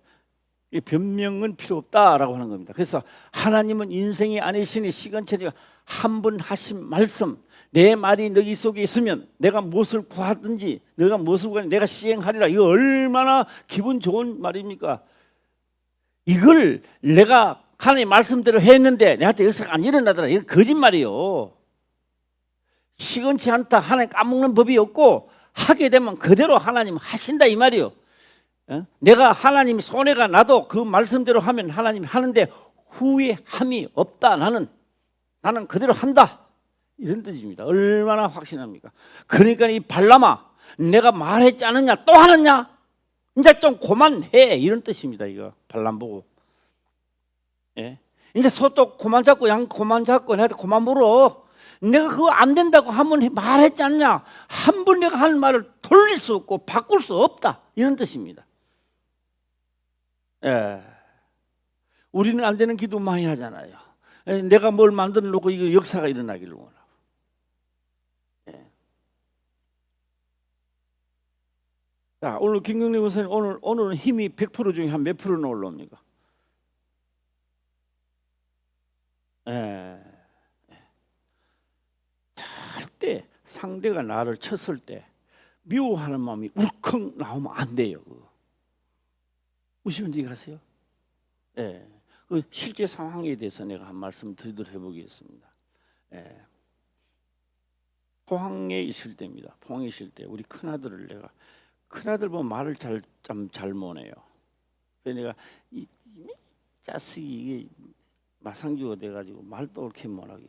이 변명은 필요 없다라고 하는 겁니다. 그래서 하나님은 인생이 아니시니 시간차지가 한 번 하신 말씀 내 말이 너희 속에 있으면 내가 무엇을 구하든지 내가 무엇을 구하든지 내가 시행하리라. 이거 얼마나 기분 좋은 말입니까? 이걸 내가 하나님 말씀대로 했는데 내한테 역사가 안 일어나더라. 이건 거짓말이에요. 시건치 않다. 하나님 까먹는 법이 없고 하게 되면 그대로 하나님 하신다 이 말이요. 내가 하나님이 손해가 나도 그 말씀대로 하면 하나님이 하는데 후회함이 없다. 나는 그대로 한다. 이런 뜻입니다. 얼마나 확신합니까? 그러니까 이 발람아, 내가 말했지 않느냐? 또 하느냐? 이제 좀 그만해. 이런 뜻입니다. 이거 발람 보고. 예? 이제 소도 그만 잡고 양 그만 잡고 내가 그만 물어. 내가 그거 안 된다고 한번 말했지 않냐? 한 번 내가 하는 말을 돌릴 수 없고 바꿀 수 없다. 이런 뜻입니다. 예. 우리는 안 되는 기도 많이 하잖아요. 예, 내가 뭘 만들어 놓고 이거 역사가 일어나기를 원하고. 예. 자, 오늘 김경래 원사님 오늘은 힘이 100% 중에 한 몇 프로는 올라옵니까? 예. 절대 상대가 나를 쳤을 때 미워하는 마음이 울컥 나오면 안 돼요. 무슨 얘기 하세요? 예. 그 실제 상황에 대해서 내가 한 말씀 드리도록 해보겠습니다. 예. 포항에 있을 때입니다. 포항에 있을 때 우리 큰아들을 내가 큰아들 보면 말을 잘 못해요. 그래서 내가 이 자식이 이게 마상주가 돼가지고 말도 그렇게 못하게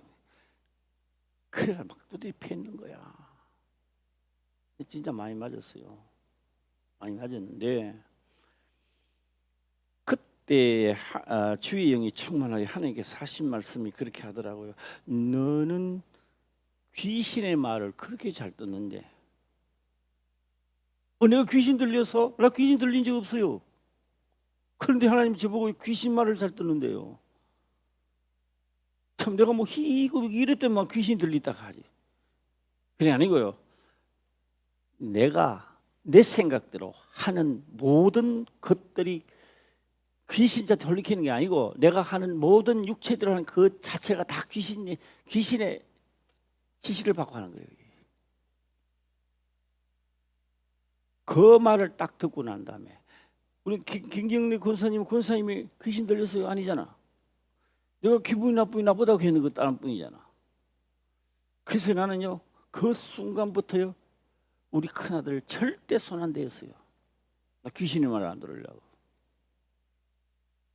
그래가 막 두드려 패는 거야. 진짜 많이 맞았어요. 많이 맞았는데 그때 주의 영이 충만하게 하나님께서 하신 말씀이 그렇게 하더라고요. 너는 귀신의 말을 그렇게 잘 듣는데 내가 귀신 들려서? 나 귀신 들린 적 없어요. 그런데 하나님 저보고 귀신 말을 잘 듣는데요. 참 내가 뭐 희고 이랬더니 귀신 들리다가 하지. 그게 아니고요. 내가 내 생각대로 하는 모든 것들이 귀신한테 돌리키는 게 아니고 내가 하는 모든 육체대로 하는 그 자체가 다 귀신의 지시를 받고 하는 거예요. 그 말을 딱 듣고 난 다음에 우리 김경래 권사님이 귀신 들렸어요? 아니잖아. 내가 기분이 나쁘다고 했는 것 다른 뿐이잖아. 그래서 나는요 그 순간부터요 우리 큰아들 절대 손 안 대었어요. 나 귀신의 말을 안 들으려고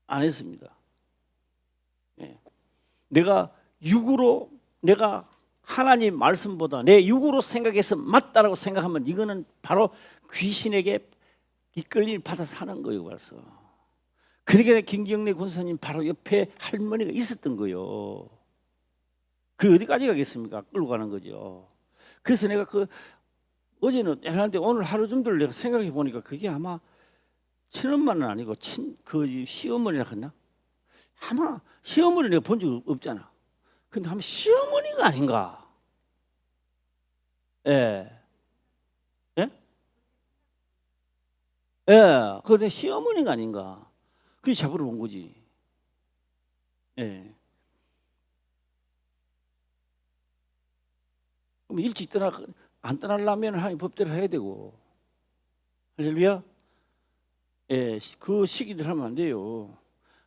안 했습니다. 예. 내가 육으로 내가 하나님 말씀보다 내 육으로 생각해서 맞다라고 생각하면 이거는 바로 귀신에게 이끌림을 받아서 하는 거예요. 벌써. 그러니까 김경래 권사님 바로 옆에 할머니가 있었던 거예요. 그 어디까지 가겠습니까? 끌고 가는 거죠. 그래서 내가 어제는 애한테 오늘 하루 정도를 내가 생각해 보니까 그게 아마 친엄마는 아니고 그 시어머니라 했나? 아마 시어머니 내가 본 적 없잖아. 근데 아마 시어머니가 아닌가? 예. 예? 예. 그런데 시어머니가 아닌가? 그게 잡으러 온 거지. 예. 그럼 일찍 안 떠나려면 하나님 법대로 해야 되고. 할렐루야. 예, 그 시기들 하면 안 돼요.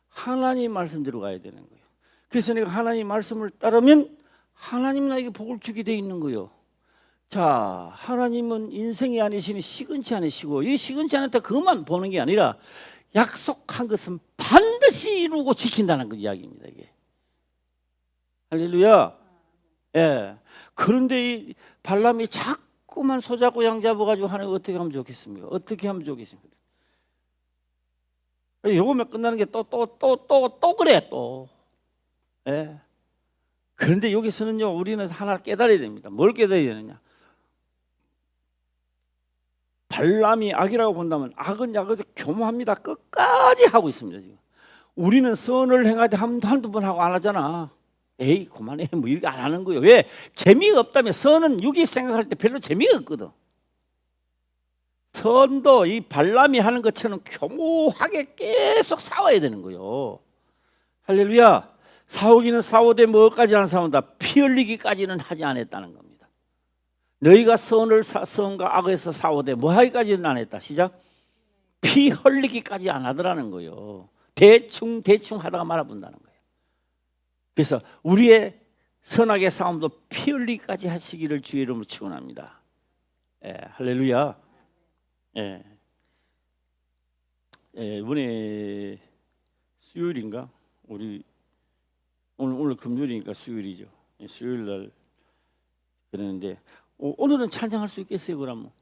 하나님 말씀대로 가야 되는 거예요. 그래서 내가 하나님 말씀을 따르면 하나님 나에게 복을 주게 돼 있는 거예요. 자, 하나님은 인생이 아니시니 시근치 않으시고 이 시근치 않았다 그것만 보는 게 아니라 약속한 것은 반드시 이루고 지킨다는 그 이야기입니다. 이게. 할렐루야. 예. 그런데 이 발람이 자꾸만 소잡고 양 잡아가지고 하나님 어떻게 하면 좋겠습니까? 어떻게 하면 좋겠습니까? 요거면 끝나는 게 또 그래 또. 예. 그런데 여기서는요 우리는 하나 깨달아야 됩니다. 뭘 깨달아야 되느냐? 발람이 악이라고 본다면 악은 교묘합니다. 끝까지 하고 있습니다. 지금 우리는 선을 행하되 한두 번 하고 안 하잖아. 에이 그만해 뭐 이렇게 안 하는 거예요. 왜? 재미가 없다면 선은 육이 생각할 때 별로 재미가 없거든. 선도 이 발람이 하는 것처럼 교묘하게 계속 싸워야 되는 거예요. 할렐루야. 싸우기는 싸우되 뭐까지 안 싸운다. 피 흘리기까지는 하지 않았다는 겁니다. 너희가 선과 악에서 싸우되 뭐하기까지는 안 했다. 시작. 피 흘리기까지 안 하더라는 거예요. 대충 하다가 말아본다는 거예요. 그래서 우리의 선악의 싸움도 피 흘리기까지 하시기를 주의 이름으로 축원합니다. 예, 할렐루야. 예. 예, 이번에 수요일인가? 우리 오늘 금요일이니까 수요일이죠. 예, 수요일 날 그러는데 오늘은 찬양할 수 있겠어요, 그러면?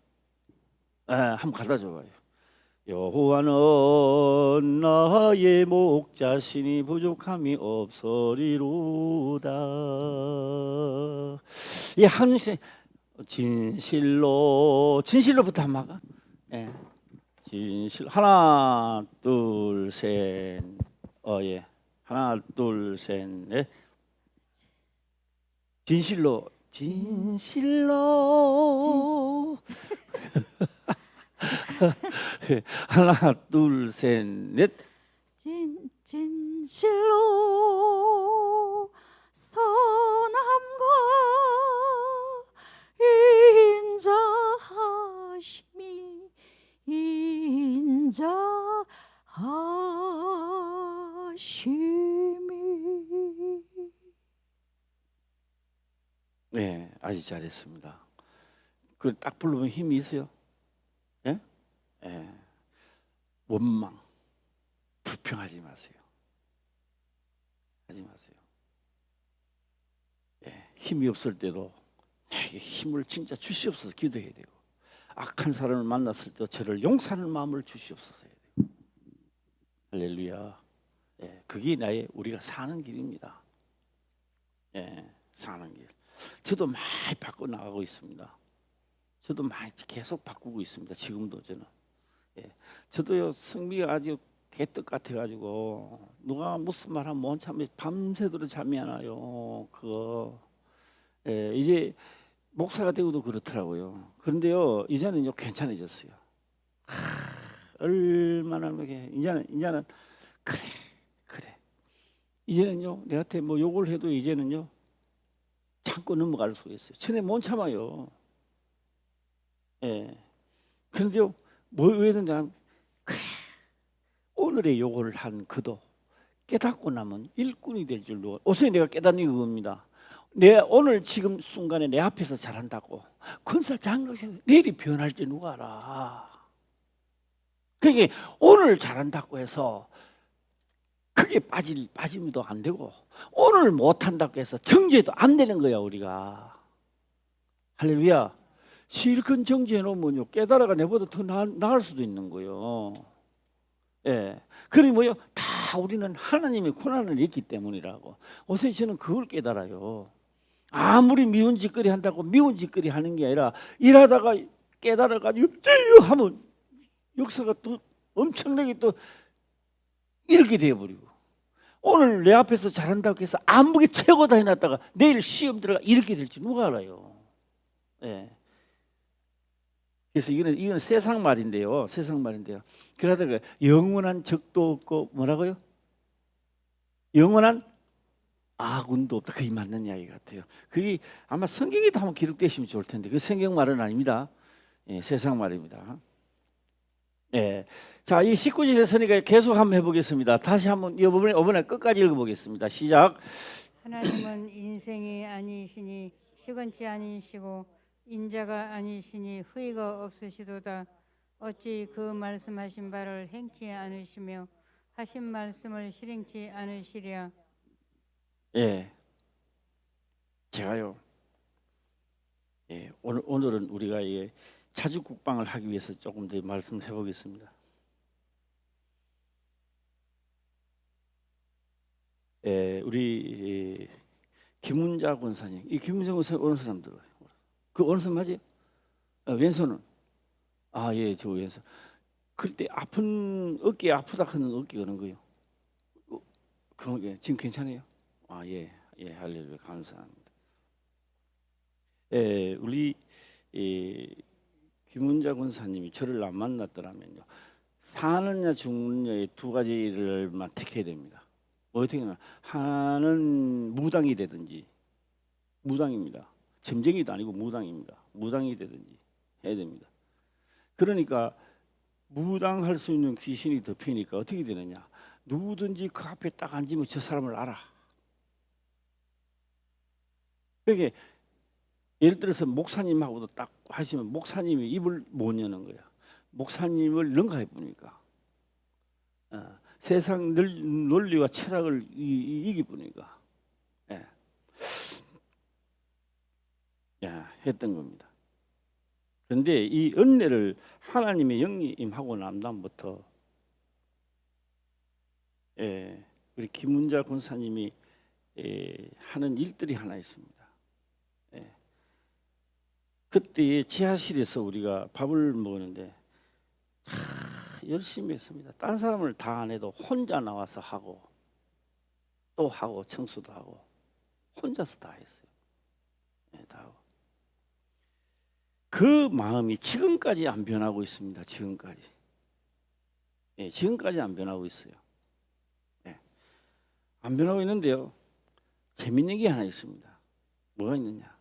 한번 갖다 줘봐요. 여호와는 나의 목자시니 부족함이 없으리로다. 이 한시 진실로부터 한번 할까? 예. 진실 하나 둘 셋. 예. 하나 둘 셋 넷. 진실로 하나 둘 셋 넷. 진실로 선함과 인자하심이. 네, 아주 잘했습니다. 그 딱 부르면 힘이 있어요. 예? 예. 원망, 불평하지 마세요. 하지 마세요. 예, 힘이 없을 때도 나에게 힘을 진짜 주시옵소서 기도해야 되고, 악한 사람을 만났을 때 저를 용서하는 마음을 주시옵소서 해야 되고. 할렐루야. 예, 그게 우리가 사는 길입니다. 예, 사는 길. 저도 많이 바꿔 나가고 있습니다. 저도 많이 계속 바꾸고 있습니다. 지금도 저는. 예, 저도요 성미가 아주 개떡 같아가지고 누가 무슨 말하면 못 참에 밤새도록 잠이 안 와요. 그거. 예, 이제 목사가 되고도 그렇더라고요. 그런데요 이제는요 괜찮아졌어요. 얼마나 이렇게 이제는 그래. 이제는요 내한테 뭐 욕을 해도 이제는요 참고 넘어갈 수가 있어요. 전에 못 참아요. 예. 그런데요 왜냐면 그래 오늘의 요구를 한 그도 깨닫고 나면 일꾼이 될 줄로 어서 내가 깨닫는 겁니다. 내 오늘 지금 순간에 내 앞에서 잘한다고 권사 장로생 내일이 변할지 누가 알아. 그게 오늘 잘한다고 해서 그게 빠짐도 안 되고 오늘 못한다고 해서 정죄도 안 되는 거야 우리가. 할렐루야. 실컷 정지해 놓으면요 깨달아가 내보다 더 나을 수도 있는 거예요. 예, 그러니 뭐요? 다 우리는 하나님의 고난을 있기 때문이라고. 어서 저는 그걸 깨달아요. 아무리 미운 짓거리 한다고 미운 짓거리 하는 게 아니라 일하다가 깨달아가지고 하면 역사가 또 엄청나게 또 이렇게 되어버리고 오늘 내 앞에서 잘한다고 해서 아무게 채우고 다녀놨다가 내일 시험 들어가 이렇게 될지 누가 알아요. 예. 그래서 이거는 세상 말인데요. 그러다가 영원한 적도 없고 뭐라고요? 영원한 아군도 없다. 그게 맞는 이야기 같아요. 그게 아마 성경에도 한번 기록되시면 좋을 텐데 그 성경 말은 아닙니다. 예, 세상 말입니다. 예. 자, 이 19절에 서니까 계속 한번 해보겠습니다. 다시 한번 이번에 끝까지 읽어보겠습니다. 시작. 하나님은 인생이 아니시니 시건치 아니시고 인자가 아니시니 후회가 없으시도다. 어찌 그 말씀하신 바를 행치 않으시며 하신 말씀을 실행치 않으시랴. 예, 제가요. 예, 오늘은 우리가 자주국방을 하기 위해서 조금 더 말씀해 보겠습니다. 예, 우리 김은자 권사님, 이 김은자 권사님 어느 사람 들어요? 그 어느 사람 맞지? 왼손은 예, 저 왼손. 그때 아픈 어깨 아프다 하는 어깨 그런 거요. 그런 게 지금 괜찮아요? 예, 할렐루야 감사합니다. 예, 우리 김은자 권사님이 저를 안 만났더라면요 사느냐 죽느냐의 두 가지를만 택해야 됩니다. 어떻게 하면 하나는 무당이 되든지 무당입니다. 점쟁이도 아니고 무당입니다. 무당이 되든지 해야 됩니다. 그러니까 무당할 수 있는 귀신이 덮이니까 어떻게 되느냐? 누구든지 그 앞에 딱 앉으면 저 사람을 알아. 그게 예를 들어서 목사님하고도 딱 하시면 목사님이 입을 못 여는 거야. 목사님을 능가해 보니까 세상 논리와 철학을 이기 보니까 했던 겁니다. 그런데 이 은혜를 하나님의 영이 임하고 난 다음부터 우리 김문자 권사님이 하는 일들이 하나 있습니다. 그때 지하실에서 우리가 밥을 먹었는데 열심히 했습니다. 딴 사람을 다 안 해도 혼자 나와서 하고 또 하고 청소도 하고 혼자서 다 했어요. 다 하고. 그 마음이 지금까지 안 변하고 있습니다. 지금까지. 지금까지 안 변하고 있어요. 안 변하고 있는데요. 재밌는 게 하나 있습니다. 뭐가 있느냐?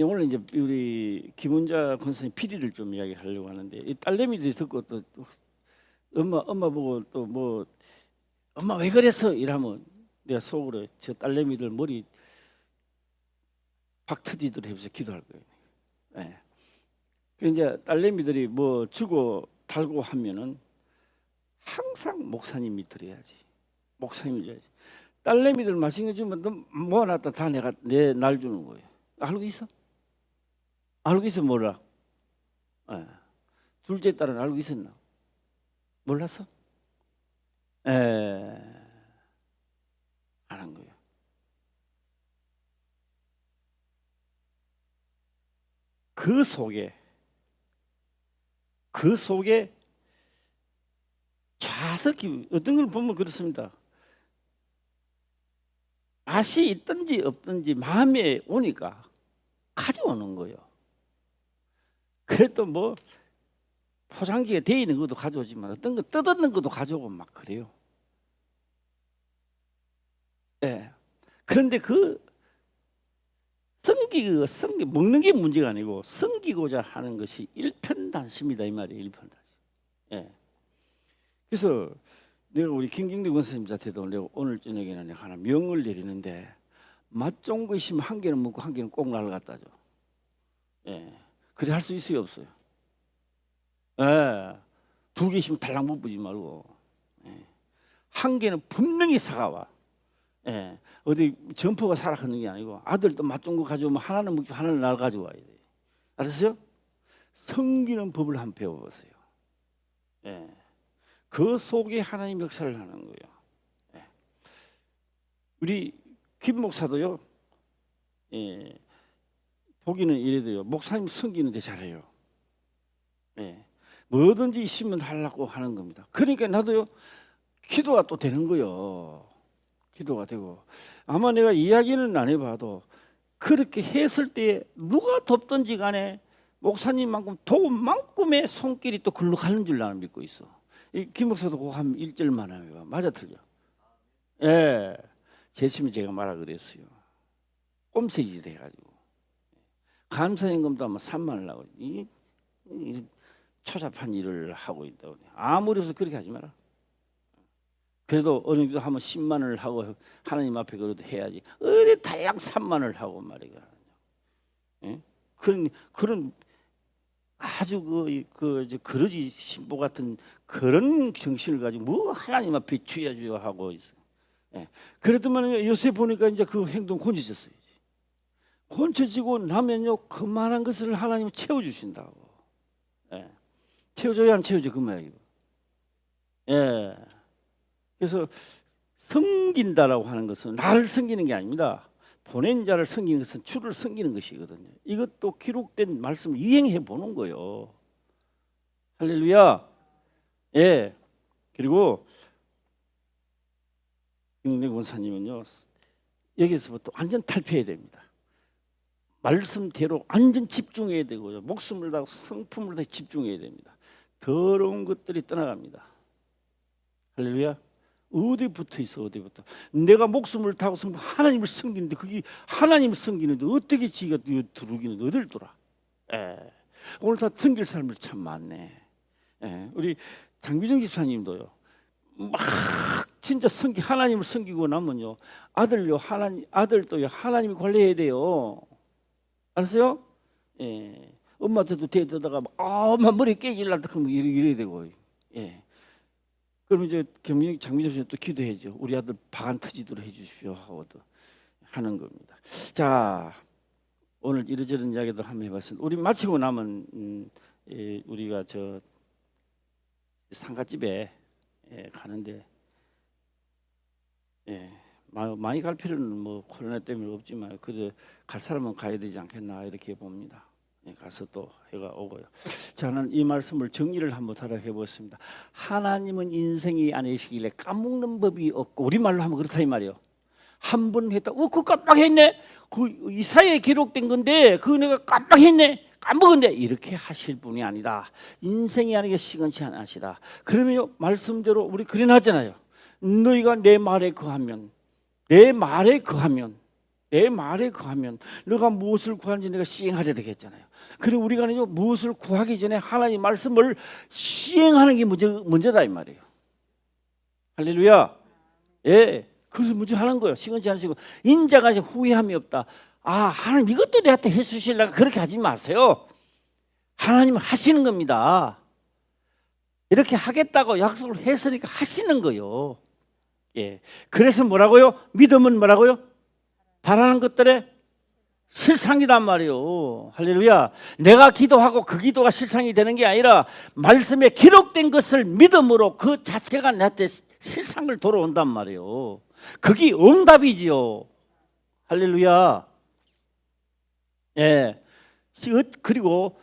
오늘 이제 우리 김은자 권사님 피리를 좀 이야기하려고 하는데 이 딸내미들이 듣고 또 엄마 보고 또 뭐 엄마 왜 그랬어? 이러면 내가 속으로 저 딸내미들 머리 박 터지도록 해서 기도할 거예요. 이제 딸내미들이 뭐 주고 달고 하면은 항상 목사님이 드려야지. 목사님이 줘야지. 딸내미들 맛있는 거 주면 너 모아놨다 다 내가 내 날 주는 거예요. 알고 있어? 알고 있어 몰라? 둘째 딸은 알고 있었나? 몰랐어? 아는 거예요. 그 속에 좌석이 어떤 걸 보면 그렇습니다. 맛이 있든지 없든지 마음에 오니까 가져오는 거예요. 그래도 뭐 포장지에 돼 있는 것도 가져오지만 어떤 거 뜯었는 것도 가져오고 막 그래요. 그런데 그 성기 먹는 게 문제가 아니고 섬기고자 하는 것이 일편단심이다 이 말이에요. 일편단심. 그래서 내가 우리 김경대 권사님한테도 내가 오늘 저녁에는 내가 하나 명을 내리는데 맛 좋은 거 있으면 한 개는 먹고 한 개는 꼭 날 갖다 줘. 그래 할 수 있어요 없어요? 두 개 있으면 달랑 못 보지 말고 한 개는 분명히 사가와. 어디 점퍼가 살아가는 게 아니고 아들도 맛 좋은 거 가져오면 하나는 먹고 하나는 날 가져와야 돼. 알았어요? 섬기는 법을 한번 배워보세요. 그 속에 하나님 역사를 하는 거예요. 우리 김 목사도요. 보기는 이래도요. 목사님 섬기는데 잘해요. 뭐든지 있으면 하려고 하는 겁니다. 그러니까 나도요. 기도가 또 되는 거예요. 기도가 되고 아마 내가 이야기는 안 해봐도 그렇게 했을 때 누가 돕든지 간에 목사님만큼 도움만큼의 손길이 또 글로 가는 줄 나는 믿고 있어. 이 김 목사도 그거 한 1절만 해봐. 맞아 틀려? 제심이 제가 말하 그랬어요. 꼼새짓 해가지고 감사임금도 아마 3만 원 나고 이 초잡한 일을 하고 있다고. 아무리 해서 그렇게 하지 마라. 그래도 어느 정도 하면 10만 원을 하고 하나님 앞에 그래도 해야지. 어디 달랑 3만 원을 하고 말이야. 그런 아주 그러지 신보 같은 그런 정신을 가지고 뭐 하나님 앞에 취해줘야 하고 있어. 그랬더만 요새 보니까 이제 그 행동 고쳐졌어요. 고쳐지고 나면요 그만한 것을 하나님은 채워주신다고. 채워줘야 안 채워줘 그 말이에요. 그래서 섬긴다라고 하는 것은 나를 섬기는 게 아닙니다. 보낸 자를 섬기는 것은 주를 섬기는 것이거든요. 이것도 기록된 말씀을 이행해 보는 거예요. 할렐루야. 그리고 김경대 권사님은요 여기서부터 완전 탈피해야 됩니다. 말씀대로 완전 집중해야 되고요. 목숨을 다하고 성품을 다해 집중해야 됩니다. 더러운 것들이 떠나갑니다. 할렐루야. 어디 붙어 있어 어디부터? 내가 목숨을 다하고 하나님을 섬기는데 그게 하나님을 섬기는데 어떻게 지가 두르기는 어딜 돌아? 오늘 다 섬길 사람들 참 많네. 우리 장비정 집사님도요. 막 진짜 하나님을 섬기고 나면요, 아들도 하나님이 관리해야 돼요. 알았어요? 예. 엄마한테도 대들다가 엄마 머리 깨질란다 그러면 이래야 되고, 예. 그러면 이제 장미정 씨는 또 기도해야죠. 우리 아들 바간 터지도록 해주십시오 하고 또 하는 겁니다. 자, 오늘 이러저런 이야기도 한번 해봤습니다. 우리 마치고 나면 우리가 저 상가집에 가는데, 많이 갈 필요는 뭐 코로나 때문에 없지만 그래도 갈 사람은 가야 되지 않겠나 이렇게 봅니다. 가서 또 해가 오고요. 저는 이 말씀을 정리를 한번 하라 해보겠습니다. 하나님은 인생이 아니시길래 까먹는 법이 없고, 우리말로 하면 그렇다 이 말이에요. 한 번 했다, 그거 깜빡했네. 그 이사야에 기록된 건데 그거 내가 깜빡했네, 까먹었네, 이렇게 하실 분이 아니다. 인생이 아니게 시건치 않으시다. 그러면요, 말씀대로 우리 그래 놨잖아요. 너희가 내 말에 거하면 너가 무엇을 구하는지 내가 시행하리라 했잖아요. 그리고 우리가 무엇을 구하기 전에 하나님 말씀을 시행하는 게 먼저다 이 말이에요. 할렐루야. 예, 그래서 먼저 하는 거예요. 시건치 않으시고 인자가 후회함이 없다. 하나님 이것도 내한테 해주실라가 그렇게 하지 마세요. 하나님은 하시는 겁니다. 이렇게 하겠다고 약속을 했으니까 하시는 거예요. 예, 그래서 뭐라고요? 믿음은 뭐라고요? 바라는 것들의 실상이란 말이에요. 할렐루야. 내가 기도하고 그 기도가 실상이 되는 게 아니라 말씀에 기록된 것을 믿음으로 그 자체가 나한테 실상을 돌아온단 말이에요. 그게 응답이지요. 할렐루야. 예. 그리고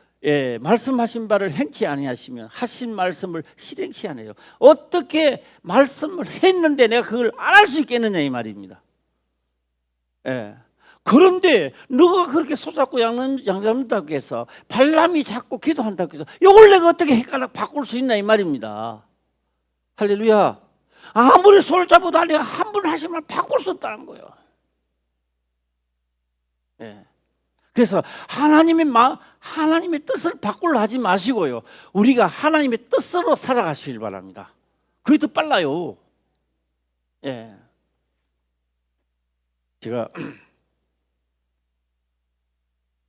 말씀하신 바를 행치 아니하시면 하신 말씀을 실행치 않아요. 어떻게 말씀을 했는데 내가 그걸 안 할 수 있겠느냐 이 말입니다. 예. 그런데 너가 그렇게 손잡고 양잡는다고 해서 발람이 자꾸 기도한다고 해서 이걸 내가 어떻게 헷갈려 바꿀 수 있나 이 말입니다. 할렐루야. 아무리 손을 잡아도 내가 한 번 하시면 바꿀 수 없다는 거예요. 예. 그래서 하나님의 뜻을 바꾸려 하지 마시고요, 우리가 하나님의 뜻으로 살아가시길 바랍니다. 그게 더 빨라요. 예. 제가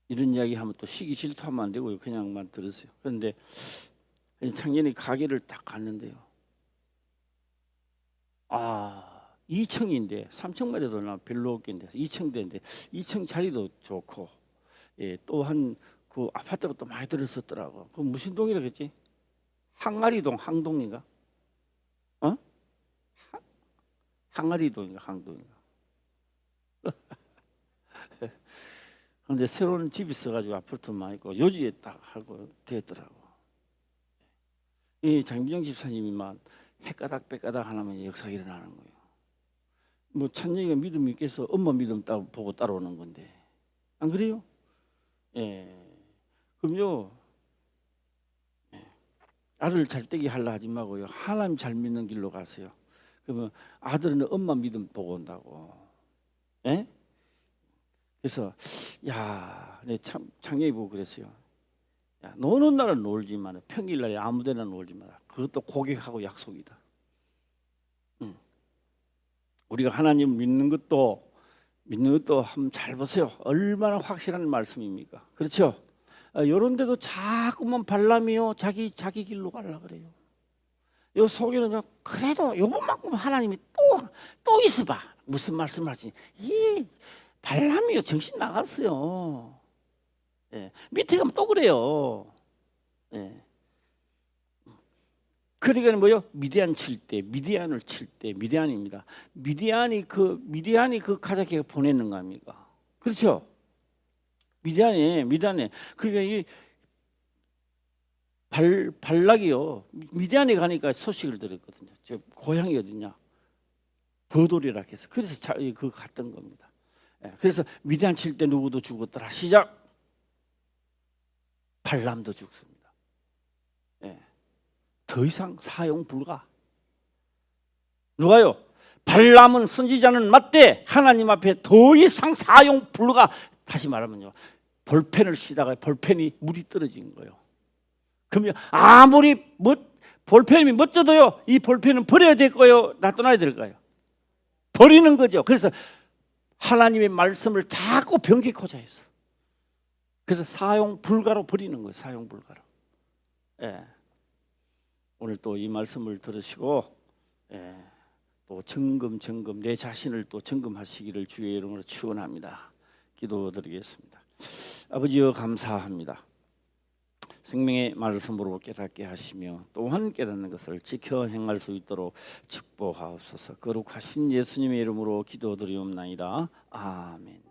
이런 이야기 하면 또 시기 질투하면 안 되고요, 그냥만 들으세요. 그런데 작년에 가게를 딱 갔는데요, 2층인데 3층만 해도 나 별로 없겠는데 2층 되는데 2층 자리도 좋고, 또한 그 아파트가 또 많이 들었었더라고. 그 무슨 동이라겠지? 항아리동, 항동인가? 항아리동인가, 항동인가? 그런데 새로운 집이 있어가지고 아파트만 있고 요지에 딱 하고 됐더라고. 이 장미정 집사님이만 헷가닥 빼가닥 하나면 역사가 일어나는 거예요. 뭐 찬영이가 믿음이 있겠어? 엄마 믿음 보고 따라오는 건데, 안 그래요? 예. 그럼요, 아들 잘되게 하려 하지 마고요, 하나님 잘 믿는 길로 가세요. 그러면 아들은 엄마 믿음 보고 온다고. 예? 그래서 내 참 작년에 보고 그랬어요. 노는 날은 놀지만 평일날에 아무데나 놀지 마라. 그것도 고객하고 약속이다. 우리가 하나님 믿는 것도 한번 잘 보세요. 얼마나 확실한 말씀입니까? 그렇죠? 이런 데도 자꾸만 발람이요, 자기 길로 가려고 그래요. 요 속에는 그래도 요번만큼 하나님이 또 있어봐. 무슨 말씀을 하지? 이 발람이요, 정신 나갔어요. 예. 밑에 가면 또 그래요. 예. 그러니까 뭐요? 미디안을 칠 때 미디안입니다. 미디안이 그 가작해가 보내는 거 아닙니까? 그렇죠? 미디안에 그러니까 이 발락이요, 미디안에 가니까 소식을 들었거든요. 저 고향이 어디냐? 버돌이라 해서 그래서 그 갔던 겁니다. 예. 그래서 미디안 칠 때 누구도 죽었더라. 시작. 발람도 죽습니다. 예. 더 이상 사용 불가. 누가요? 발람은 선지자는 맞대 하나님 앞에 더 이상 사용 불가. 다시 말하면요, 볼펜을 쓰다가 볼펜이 물이 떨어진 거예요. 그러면 아무리 볼펜이 멋져도요, 이 볼펜은 버려야 될까요? 놔둬놔야 될까요? 버리는 거죠. 그래서 하나님의 말씀을 자꾸 변개코자 해서, 그래서 사용 불가로 버리는 거예요. 사용 불가로. 예. 오늘 또 이 말씀을 들으시고, 예, 또 점검 내 자신을 또 점검하시기를 주의 이름으로 축원합니다. 기도드리겠습니다. 아버지여, 감사합니다. 생명의 말씀으로 깨닫게 하시며 또한 깨닫는 것을 지켜 행할 수 있도록 축복하옵소서. 거룩하신 예수님의 이름으로 기도드리옵나이다. 아멘.